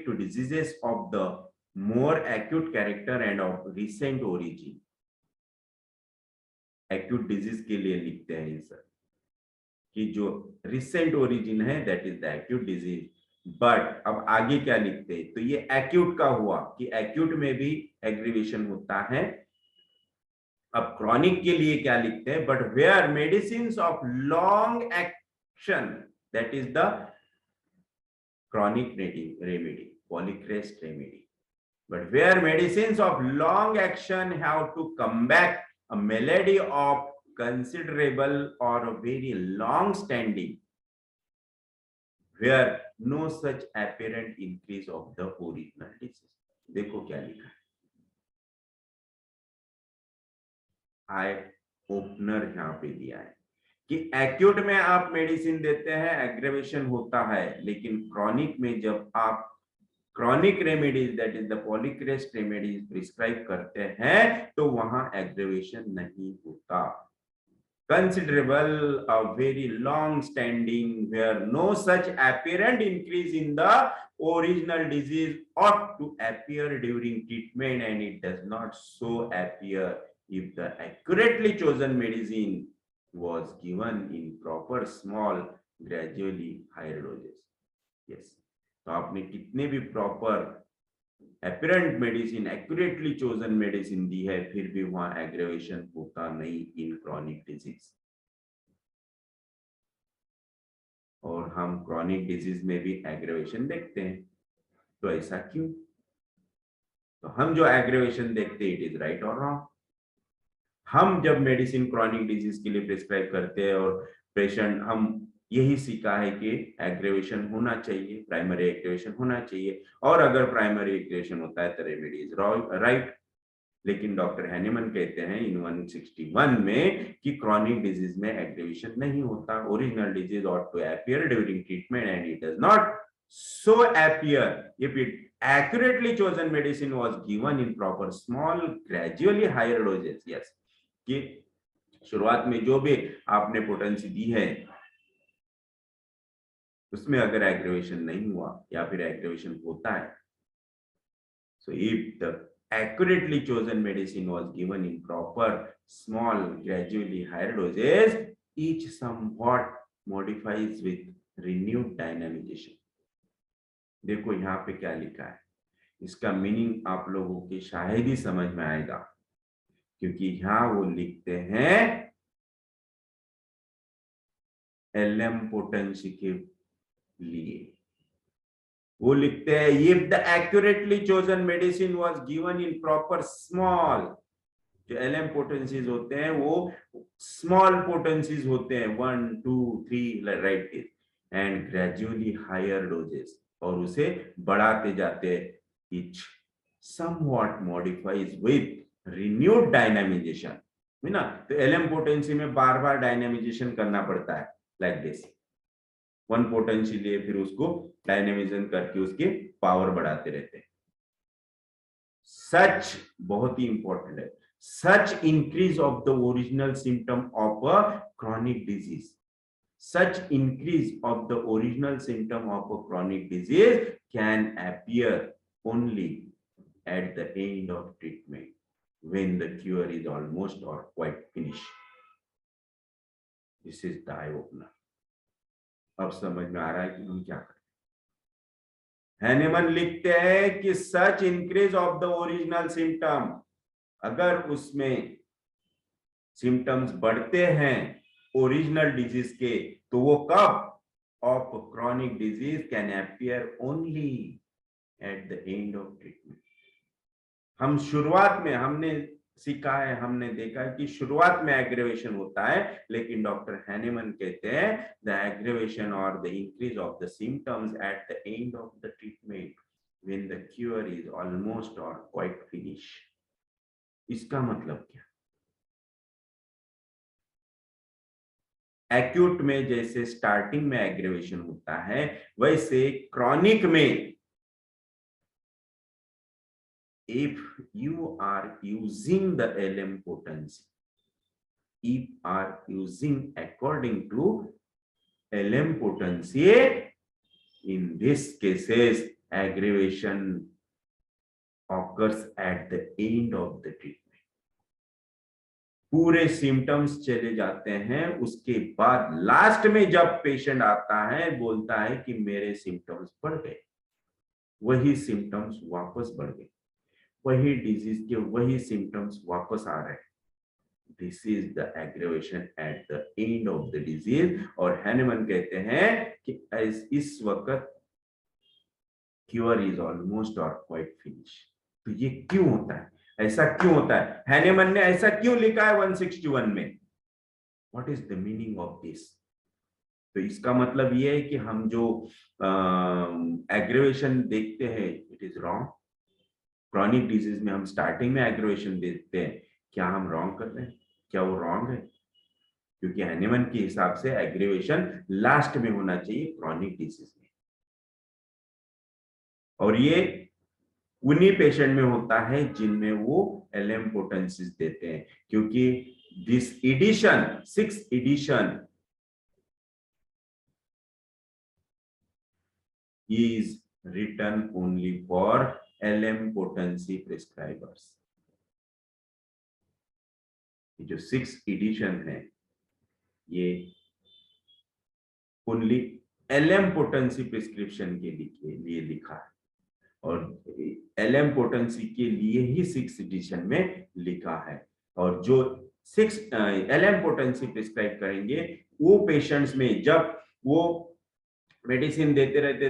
to diseases of the more acute character and of recent origin. acute disease के लिए लिखते हैं सर कि जो recent origin है that is the acute disease. But अब आगे क्या लिखते हैं, तो ये एक्यूट का हुआ कि एक्यूट में भी एग्रीवेशन होता है। अब क्रॉनिक के लिए क्या लिखते हैं, but where medicine of long action that is the chronic remedy, polycrest remedy, but where medicine of long action have to come back a malady of considerable or very long standing, where no such apparent increase of the original disease. देखो क्या लिखा है, eye opener यहाँ पे दिया है कि acute में आप मेडिसिन देते हैं एग्रेवेशन होता है, लेकिन क्रॉनिक में जब आप chronic remedies that is the polycrest remedies prescribe करते हैं तो वहां एग्रेवेशन नहीं होता। Considerable, a very long standing, where no such apparent increase in the original disease ought to appear during treatment, and it does not so appear if the accurately chosen medicine was given in proper small gradually higher doses. Yes, तो आपने कितने भी proper apparent medicine, accurately chosen medicine दी है, फिर भी वहां aggravation होता नहीं इन क्रॉनिक डिजीज। और हम क्रॉनिक डिजीज में भी एग्रेवेशन देखते हैं, तो ऐसा क्यों? तो हम जो एग्रेवेशन देखते हैं इट इज राइट और रॉन्ग। हम जब मेडिसिन क्रॉनिक डिजीज के लिए प्रिस्क्राइब करते हैं और पेशेंट, हम यही सीखा है कि एग्रेवेशन होना चाहिए, प्राइमरी एग्रेवेशन होना चाहिए, और अगर प्राइमरी एग्रेवेशन होता है तो रेमेडी इज राइट। लेकिन डॉक्टर हैनीमन कहते हैं इन 161 में कि क्रॉनिक डिजीज में एग्रेवेशन नहीं होता, original disease ought to appear during treatment and it does not so appear if it accurately chosen medicine was given in proper small gradually higher doses. Yes, कि शुरुआत में जो भी आपने पोटेंसी दी है उसमें अगर एग्रेवेशन नहीं हुआ या फिर एग्रेवेशन होता है, so if the accurately chosen medicine was given in proper small gradually higher doses, each somewhat modifies with renewed dynamization. देखो यहाँ पे क्या लिखा है, इसका मीनिंग आप लोगों की शायद ही समझ में आएगा, क्योंकि यहाँ वो लिखते हैं एलएम पोटेंसी के लिए, वो लिखते हैं if the accurately chosen medicine was given in proper small, जो एलएम पोटेंसीज होते हैं वो स्मॉल पोटेंसीज होते हैं 1 2 3 right it, and gradually higher doses, और उसे बढ़ाते जाते हैं, each somewhat modifies with renewed dynamisation, है ना। तो एलएम पोटेंसी में बार बार डायनामिजेशन करना पड़ता है, लाइक दिस, वन पोटेंशियल लिए फिर उसको डायनेमिज्म करके उसकी पावर बढ़ाते रहते हैं। सच बहुत ही इंपॉर्टेंट है, such increase of the original symptom of a chronic disease, such increase of the original symptom of a chronic disease can appear only at the end of treatment when the cure is almost or quite finished. This is the eye opener. अब समझ में आ रहा है कि हम क्या करें। Hahnemann लिखते हैं कि such increase of the original symptom, अगर उसमें सिम्टम्स बढ़ते हैं ओरिजिनल डिजीज के, तो वो कब, of chronic disease can appear only at the end of treatment. हम शुरुआत में हमने सीखा है, हमने देखा है कि शुरुआत में एग्रेवेशन होता है, लेकिन डॉक्टर हैनेमन कहते हैं द एग्रेवेशन और the increase of the symptoms at the end of the treatment when the cure is almost और क्वाइट फिनिश। इसका मतलब क्या, एक्यूट में जैसे स्टार्टिंग में एग्रेवेशन होता है, वैसे क्रॉनिक में if you are using the LM potency, if are using according to LM potency, in this cases aggravation occurs at the end of the treatment. पूरे सिम्टम्स चले जाते हैं, उसके बाद लास्ट में जब पेशेंट आता है बोलता है कि मेरे सिम्टम्स बढ़ गए, वही सिम्टम्स वापस बढ़ गए, वही डिजीज के वही सिम्टम्स वापस आ रहे हैं। This is the aggravation at the end of the disease. और हैनेमन कहते हैं कि इस वक्त क्योर इज ऑलमोस्ट और क्वाइट फिनिश। तो ये क्यों होता है, ऐसा क्यों होता है, हैनेमन ने ऐसा क्यों लिखा है 161 में, what is the meaning of this. तो इसका मतलब ये है कि हम जो एग्रेवेशन देखते हैं it is wrong. Chronic disease में हम स्टार्टिंग में एग्रेवेशन देखते हैं, क्या हम रॉन्ग कर रहे हैं, क्या वो रॉन्ग है, क्योंकि हैनेमन के हिसाब से एग्रेवेशन लास्ट में होना चाहिए क्रॉनिक डिजीज में, और ये उन्हीं पेशेंट में होता है जिनमें वो एलएम पोटेंसीज देते हैं, क्योंकि this edition 6th edition is written only for LM potency prescribers. ये जो 6th एडिशन है ये ओनली LM पोटेंसी प्रिस्क्रिप्शन के लिए लिखा है, और LM पोटेंसी के लिए ही 6th एडिशन में लिखा है। और जो 6 LM पोटेंसी प्रिस्क्राइब करेंगे वो पेशेंट्स में जब वो मेडिसिन देते रहते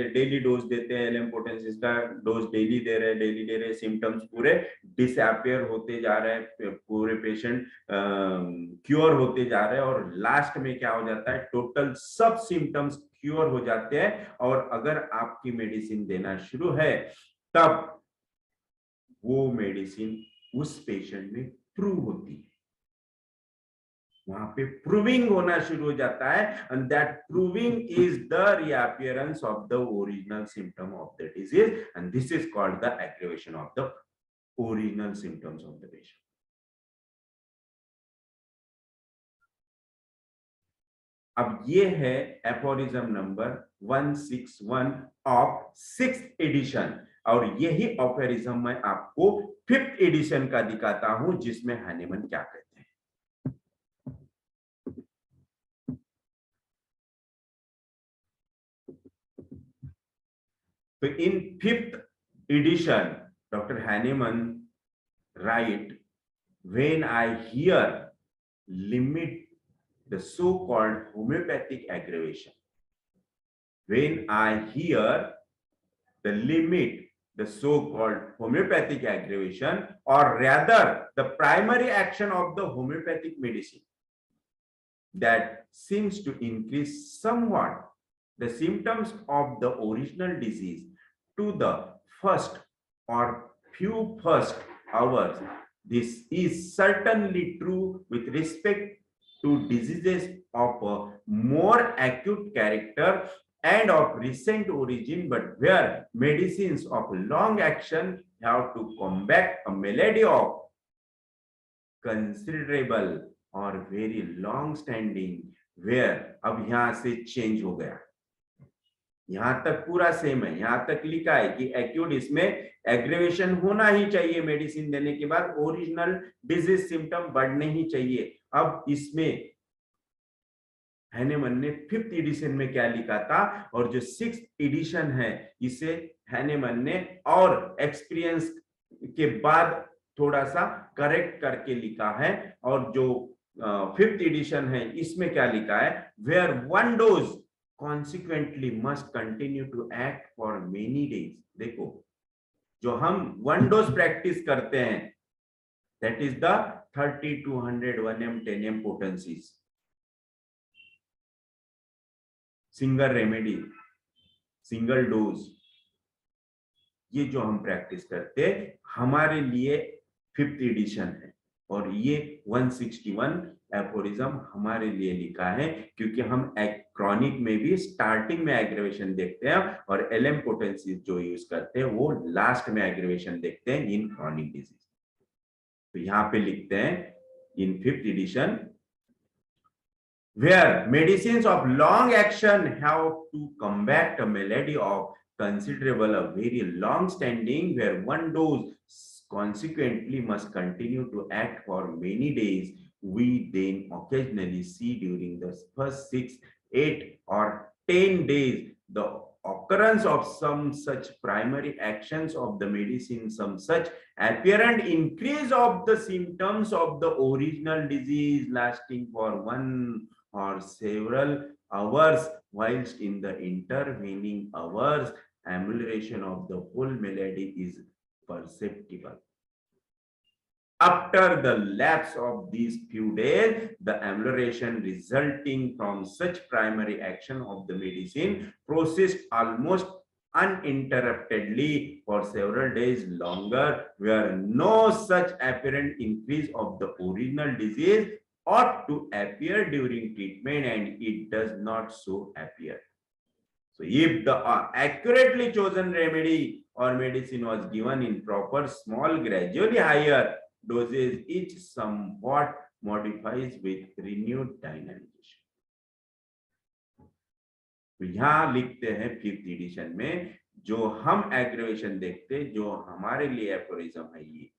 डेली डोज देते हैं, एलएम पोटेंसीज का डोज डेली दे रहे, सिम्टम्स पूरे डिसअपियर होते जा रहे हैं, पूरे पेशेंट क्योर होते जा रहे हैं, और लास्ट में क्या हो जाता है, टोटल सब सिम्टम्स क्योर हो जाते हैं। और अगर आपकी मेडिसिन देना शुरू है तब वो मेडिसिन उस पेशेंट में प्रूव होती है, वहां पे प्रूविंग होना शुरू हो जाता है, and that proving is the reappearance of the original symptom of the disease, and this is called the aggravation of the original symptoms of the patient. अब ये है aphorism number 161 of 6th addition, और यही aphorism मैं आपको 5th addition का दिखाता हूं, जिसमें हैनेमन क्या कहते हैं। तो in 5th edition doctor Hahnemann right, when I hear limit the so-called homeopathic aggravation, when I hear the limit the so-called homeopathic aggravation, or rather the primary action of the homeopathic medicine that seems to increase somewhat the symptoms of the original disease to the first or few first hours. This is certainly true with respect to diseases of a more acute character and of recent origin, but where medicines of long action have to combat a malady of considerable or very long standing, where अब यहां से change हो गया, यहां तक पूरा same है, यहां तक लिखा है कि एक्यूट, इसमें एग्रेवेशन होना ही चाहिए मेडिसिन देने के बाद, ओरिजिनल डिजीज सिम्टम बढ़ने ही चाहिए। अब इसमें हैनेमन ने 5th एडिशन में क्या लिखा था, और जो 6th एडिशन है इसे हैनेमन ने और एक्सपीरियंस के बाद थोड़ा सा करेक्ट करके लिखा है, और जो 5th एडिशन है इसमें क्या लिखा है, where one dose consequently must continue to act for many days। देखो, जो हम वन डोज प्रैक्टिस करते हैं, that is the 30, 200, 1M, 10M potencies, single remedy, single dose, ये जो हम प्रैक्टिस करते हैं हमारे लिए 5th एडिशन है, और ये 161 एफोरिज्म हमारे लिए लिखा है, क्योंकि हम क्रॉनिक में भी स्टार्टिंग में एग्रेवेशन देखते हैं, और एलएम पोटेंसी जो यूज करते हैं वो लास्ट में एग्रेवेशन देखते हैं इन क्रॉनिक डिजीज। तो यहाँ पे लिखते हैं in 5th edition, where medicines of long action have to combat a malady of considerable, a very long standing, where one dose consequently must continue to act for many days. We then occasionally see during the first 6, 8, or 10 days the occurrence of some such primary actions of the medicine, some such apparent increase of the symptoms of the original disease lasting for 1 or several hours, whilst in the intervening hours amelioration of the whole malady is perceptible. After the lapse of these few days, the amelioration resulting from such primary action of the medicine proceeds almost uninterruptedly for several days longer, where no such apparent increase of the original disease ought to appear during treatment, and it does not so appear. So if the accurately chosen remedy or medicine was given in proper small gradually higher doses, each somewhat modifies with renewed dynamization। तो यहाँ लिखते हैं 5th addition में जो हम aggravation देखते, जो हमारे लिए एफोरिज्म है ये,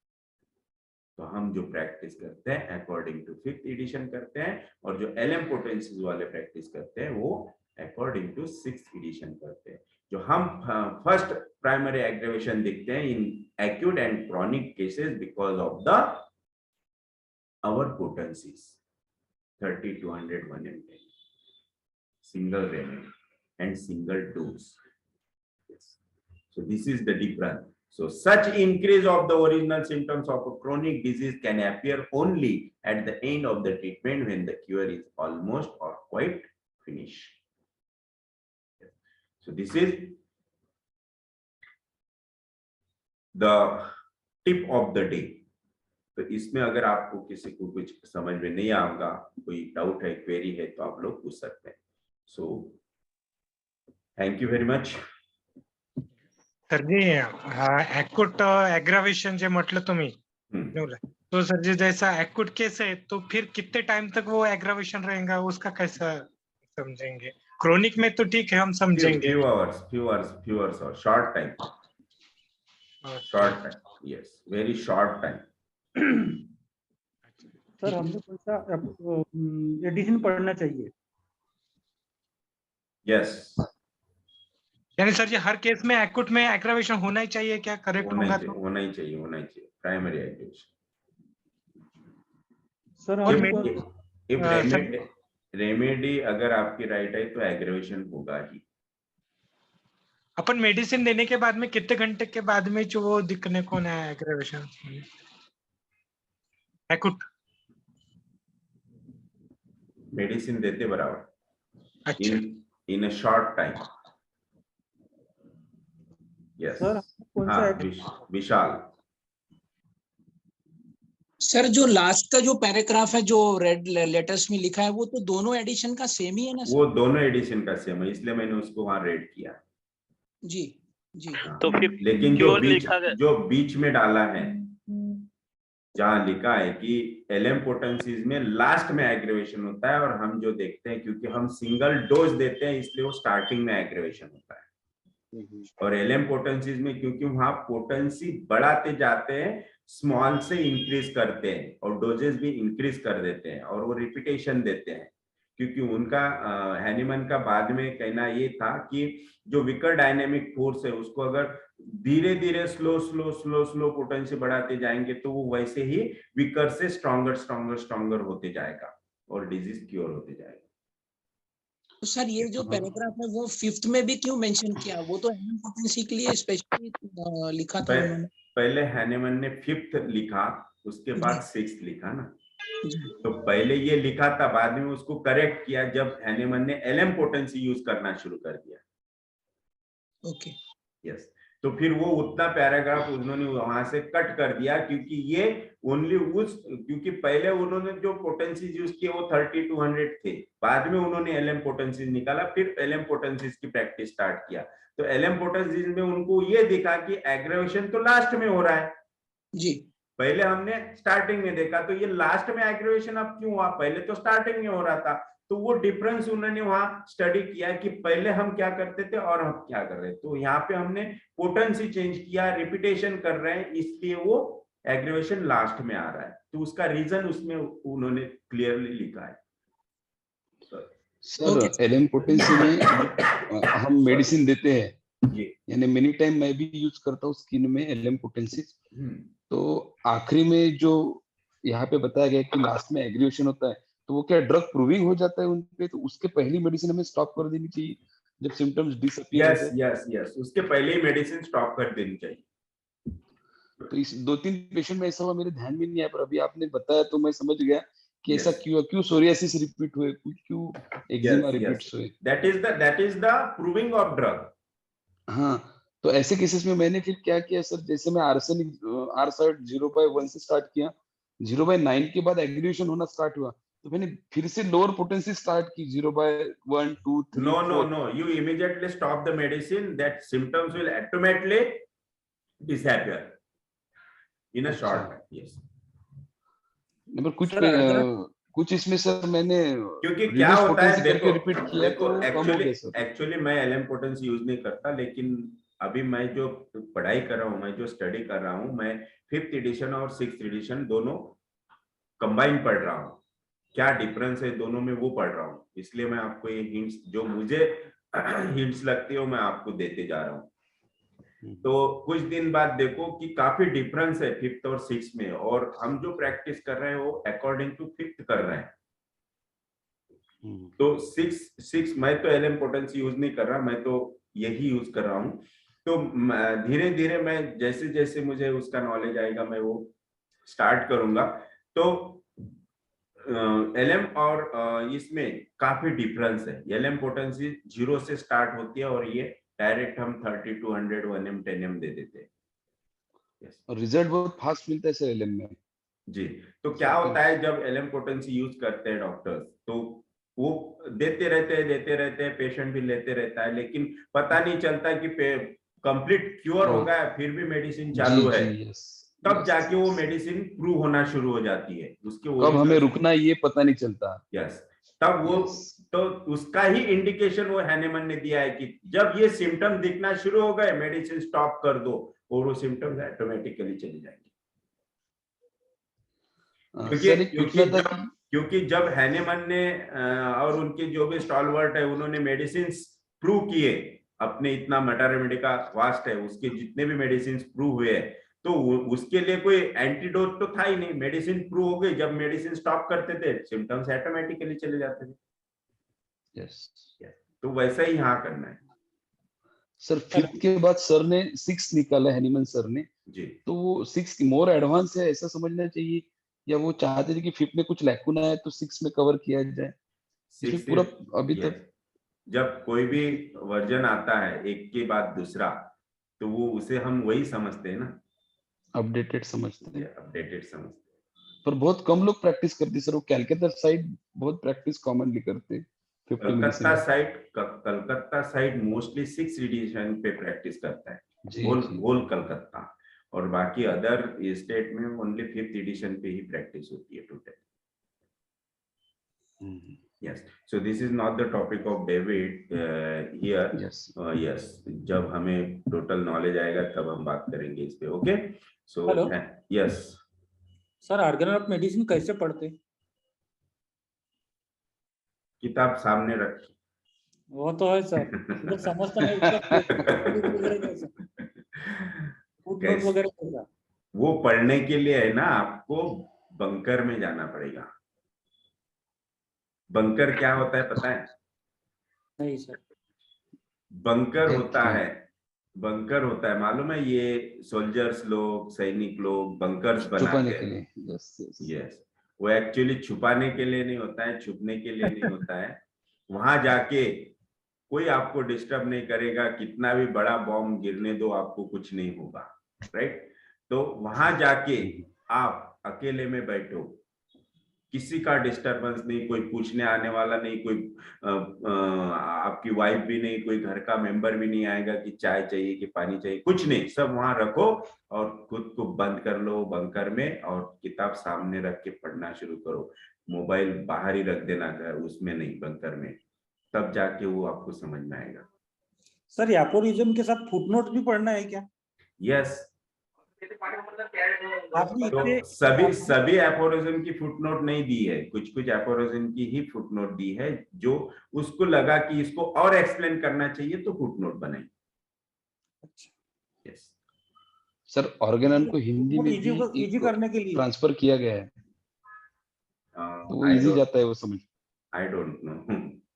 तो हम जो प्रैक्टिस करते हैं अकॉर्डिंग टू 5th एडिशन करते हैं, और जो एलएम पोटेंसीज वाले प्रैक्टिस करते हैं वो अकॉर्डिंग टू 6th एडिशन करते हैं। जो हम फर्स्ट प्राइमरी एग्रेवेशन देखते हैं in acute and chronic cases because of the our potencies 30, 200, 1M10, single remedy and single dose। Yes. So this is the difference। So such increase of the original symptoms of a chronic disease can appear only at the end of the treatment, when the cure is almost or quite finished। So this is the tip of the day। तो इसमें अगर आपको किसी को कुछ समझ में नहीं आएगा, कोई डाउट है, क्वेरी है, तो आप लोग पूछ सकते हैं। So thank you very much. Sir ji, acute aggravation जो म्हटलं तुम्ही, तो सर जी जैसा एक्यूट केस है तो फिर कितने टाइम तक वो एग्रावेशन रहेगा, उसका कैसा समझेंगे। क्रोनिक में तो ठीक है, हम समझेंगे। few hours or short time, yes, very short time. Sir हमने कौन सा एडिशन पढ़ना चाहिए? Yes, यानी सर जी हर केस में एक्यूट में एग्रावेशन होना ही चाहिए क्या? करेक्ट होगा तो होना ही चाहिए primary aggravation. Sir if remedy अगर आपकी राइट है तो एग्रेवेशन होगा ही। अपन मेडिसिन देने के बाद में कितने घंटे के बाद में जो वो दिखने को ना एग्रावेशन एक्यूट मेडिसिन देते बराबर, अच्छा in a short time. Yes. Sir कौन सा विशाल। सर जो लास्ट का जो पैराग्राफ है जो रेड लेटर्स में लिखा है वो तो दोनों एडिशन का सेम ही है ना सर? वो दोनों एडिशन का सेम है, इसलिए मैंने उसको वहां रेड किया। जी जी। तो फिर लेकिन जो बीच में डाला है, जहाँ लिखा है कि एलएम पोटेंसीज में लास्ट में एग्रेवेशन होता है, और हम जो देखते हैं क्योंकि हम सिंगल डोज देते हैं इसलिए वो स्टार्टिंग में एग्रेवेशन होता है, और एलएम पोटेंसीज में क्योंकि वहां पोटेंसी बढ़ाते जाते हैं, स्मॉल से इंक्रीज करते हैं और डोजेस भी इंक्रीज कर देते हैं और वो रिपीटेशन देते हैं, क्योंकि उनका हैनीमन का बाद में कहना ये था कि जो विकर डायनेमिक फोर्स है उसको अगर धीरे धीरे स्लो पोटेंसी बढ़ाते जाएंगे तो वो वैसे ही विकर से स्ट्रॉन्गर होते जाएगा और डिजीज क्योर होते जाएगा। तो सर ये जो पैराग्राफ है वो 5th में भी क्यों मेंशन किया? वो तो एलएम पोटेंसी के लिए स्पेशली लिखा था उन्होंने। पहले हैनीमन ने 5th लिखा, उसके बाद 6th लिखा ना, तो पहले ये लिखा था, बाद में उसको करेक्ट किया जब हैनीमन ने एलएम पोटेंसी यूज करना शुरू कर दिया। ओके यस, तो फिर वो उतना पैराग्राफ उन्होंने वहां से कट कर दिया, क्योंकि ये ओनली क्योंकि पहले उन्होंने जो पोटेंसीज यूज किए वो 30-100 थे, बाद में उन्होंने एलएम पोटेंसीज निकाला, फिर एलएम पोटेंसीज की प्रैक्टिस स्टार्ट किया। तो एलएम पोटेंसीज में उनको ये दिखा कि एग्रेवेशन तो लास्ट में हो रहा है जी, पहले हमने स्टार्टिंग में देखा, तो ये लास्ट में एग्रेवेशन अब क्यों हुआ, पहले तो स्टार्टिंग में हो रहा था। तो वो डिफरेंस उन्होंने वहां स्टडी किया कि पहले हम क्या करते थे और हम क्या कर रहे हैं, तो यहाँ पे हमने पोटेंसी चेंज किया, रिपीटेशन कर रहे हैं, इसलिए वो एग्रेवेशन लास्ट में आ रहा है। तो उसका रीजन उसमें उन्होंने क्लियरली लिखा है। सर एलएम पोटेंसी में हम मेडिसिन देते हैं, यानी मेनी टाइम मैं भी यूज करता हूँ स्किन में एलएम पोटेंसी। तो आखिरी में जो यहाँ पे बताया गया कि लास्ट में एग्रीवेशन होता है, तो वो क्या ड्रग प्रूविंग हो जाता है उनपे? तो उसके पहली मेडिसिन हमें स्टॉप कर देनी चाहिए जब सिम्टम्स डिसअपीयर होते हैं? यस, उसके पहले ही मेडिसिन स्टॉप कर देनी चाहिए। तो इस 2-3 पेशेंट में ऐसा हुआ, मेरे ध्यान में नहीं आया, पर अभी आपने बताया तो मैं समझ गया कि ऐसा क्यों सोरियासिस रिपीट हुए, क्यों एक्जिमा रिपीट्स हुए। That is the proving of drug. हाँ, तो ऐसे केसेस में मैंने फिर क्या किया सर, जैसे मैं आर्सेनिक आरसाइड 0/1 से स्टार्ट किया, 0/9 के बाद एग्रीवेशन होना स्टार्ट हुआ, तो मैंने फिर से लोअर पोटेंसी स्टार्ट की 0/1, 2, 3, 4। No, you immediately stop the medicine, that symptoms will automatically disappear in a short time. Yes. Number कुछ इसमें सर मैंने क्योंकि क्या होता है, देखो रिपीट किया तो एक्चुअली मैं एलएम पोटेंसी यूज नहीं करता, लेकिन अभी मैं जो पढ़ाई कर रहा हूँ, मैं जो स्टडी कर रहा हूँ, मैं 5th एडिशन और 6th एडिशन दोनों कंबाइन पढ़ रहा हूँ। क्या डिफरेंस है दोनों में वो पढ़ रहा हूँ, इसलिए मैं आपको ये हिंट्स जो मुझे हिंट्स लगती है वो मैं आपको देते जा रहा हूँ। तो कुछ दिन बाद देखो कि काफी डिफरेंस है 5th और 6th में, और हम जो प्रैक्टिस कर रहे हैं वो अकॉर्डिंग टू 5th कर रहे हैं। तो 6 मैं तो एलएम पोटेंसी यूज नहीं कर रहा, मैं तो यही यूज कर रहा हूँ। तो धीरे धीरे मैं जैसे जैसे मुझे उसका नॉलेज आएगा मैं वो स्टार्ट करूंगा। तो एलएम और इसमें काफी डिफरेंस है। एलएम पोटेंसी 0 से स्टार्ट होती है और ये डायरेक्ट हम 30-100 1M 10M दे देते हैं। और रिजल्ट बहुत फास्ट मिलता है सर एलएम में। जी, तो क्या होता है जब एलएम पोटेंसी यूज करते हैं डॉक्टर्स, तो वो देते रहते हैं, पेशेंट भी लेते रहता है, लेकिन पता नहीं चलता कि कंप्लीट क्योर हो गया, फिर भी मेडिसिन चालू है, तब जाके वो मेडिसिन प्रूव होना शुरू हो जाती है। उसके कब हमें रुकना है ये पता नहीं चलता। यस, तब वो Yes. तो उसका ही इंडिकेशन वो हैनेमन ने दिया है कि जब ये सिम्टम्स दिखना शुरू हो गए मेडिसिन स्टॉप कर दो और वो सिम्टम्स ऑटोमेटिकली चले जाएंगे। क्योंकि जब हैनेमन ने और उनके जो भी स्टॉलवर्ट है उन्होंने मेडिसिन प्रूव किए, अपने इतना मेटा रेमेडिका वास्ट है, उसके जितने भी मेडिसिन प्रूव हुए हैं, तो उसके लिए कोई एंटीडोट तो था ही नहीं। मेडिसिन प्रूव हो गई, जब मेडिसिन स्टॉप करते थे सिम्टम्स ऑटोमेटिकली चले जाते थे। यस तो वैसा ही यहाँ करना है सर। 5th के बाद सर ने 6 निकाला हैनीमन सर ने, जी। तो वो 6 मोर एडवांस है ऐसा समझना चाहिए, या वो चाहते थे कि 5th में कुछ लैकुना है तो 6 में कवर किया जाए? इसमें पूरा अभी तक जब कोई भी वर्जन आता है एक के बाद दूसरा, तो वो उसे हम वही समझते हैं ना, अपडेटेड समझते हैं। अपडेटेड समझते हैं। पर बहुत कम लोग प्रैक्टिस करते सर, वो कैलकाटा साइड बहुत प्रैक्टिस कॉमनली करते। कलकत्ता साइड मोस्टली 6 एडिशन पे प्रैक्टिस करता है, होल कलकत्ता, और बाकी अदर स्टेट में ओनली 5th एडिशन पे ही प्रैक्टिस होती है total. Yes, so this is not the topic of David here. Yes, जब हमें टोटल नॉलेज आएगा तब हम बात करेंगे इस पे। Okay, so yes sir, organelle of medicine कैसे पढ़ते? किताब सामने रख। वो तो है सर, तो समझता नहीं वगैरह। वो पढ़ने के लिए है ना, आपको बंकर में जाना पड़ेगा। बंकर क्या होता है पता है? नहीं सर। बंकर होता है मालूम है? ये सोल्जर्स लोग, सैनिक लोग बंकर्स बनाते हैं। यस, वो एक्चुअली छुपाने के लिए नहीं होता है, छुपने के लिए नहीं होता है। वहां जाके कोई आपको डिस्टर्ब नहीं करेगा, कितना भी बड़ा बॉम्ब गिरने दो आपको कुछ नहीं होगा, राइट? तो वहां जाके आप अकेले में बैठो, किसी का डिस्टरबेंस नहीं, कोई पूछने आने वाला नहीं, कोई आपकी वाइफ भी नहीं, कोई घर का मेंबर भी नहीं आएगा कि चाय चाहिए कि पानी चाहिए, कुछ नहीं। सब वहां रखो और खुद को बंद कर लो बंकर में, और किताब सामने रख के पढ़ना शुरू करो। मोबाइल बाहर ही रख देना घर, उसमें नहीं, बंकर में, तब जाके वो आपको समझ में आएगा। सर, एपोरिज्म के साथ फुटनोट भी पढ़ना है क्या? यस, तो सभी एपोरिज्म की फुटनोट नहीं दी है, कुछ एपोरिज्म की ही फुटनोट दी है, जो उसको लगा कि इसको और एक्सप्लेन करना चाहिए तो फुटनोट बनाई। यस सर, ऑर्गेनल को हिंदी में इजी करने के लिए ट्रांसफर किया गया है, तो वो इजी जाता है वो समझ। आई डोंट नो,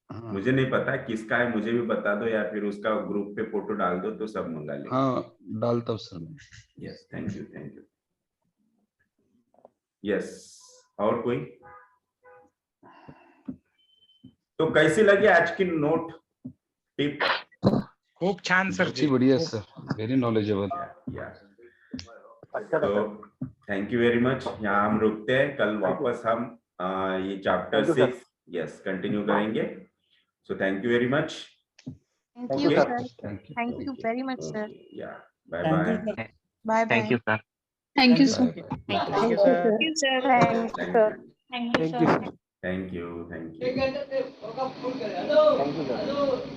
मुझे नहीं पता किसका है, मुझे भी बता दो, या फिर उसका ग्रुप पे फोटो डाल दो तो सब मंगा लेंगे। हाँ, डालता हूँ सर मैं। Yes, thank you. यस, और कोई? तो कैसी लगी आज की नोट टिप? खूब छान सर जी, बढ़िया सर, वेरी नॉलेजेबल। तो थैंक यू वेरी मच। यहाँ हम रुकते हैं, कल वापस हम ये चैप्टर 6 यस कंटिन्यू करेंगे। So thank you very much. Thank you, sir. Thank you very much, sir. Yeah. Bye-bye. Bye-bye. Thank you sir. Thank you, sir. Thank you, sir. Thank you, sir. Thank you, sir. Thank you, sir. Thank you. Thank you, sir.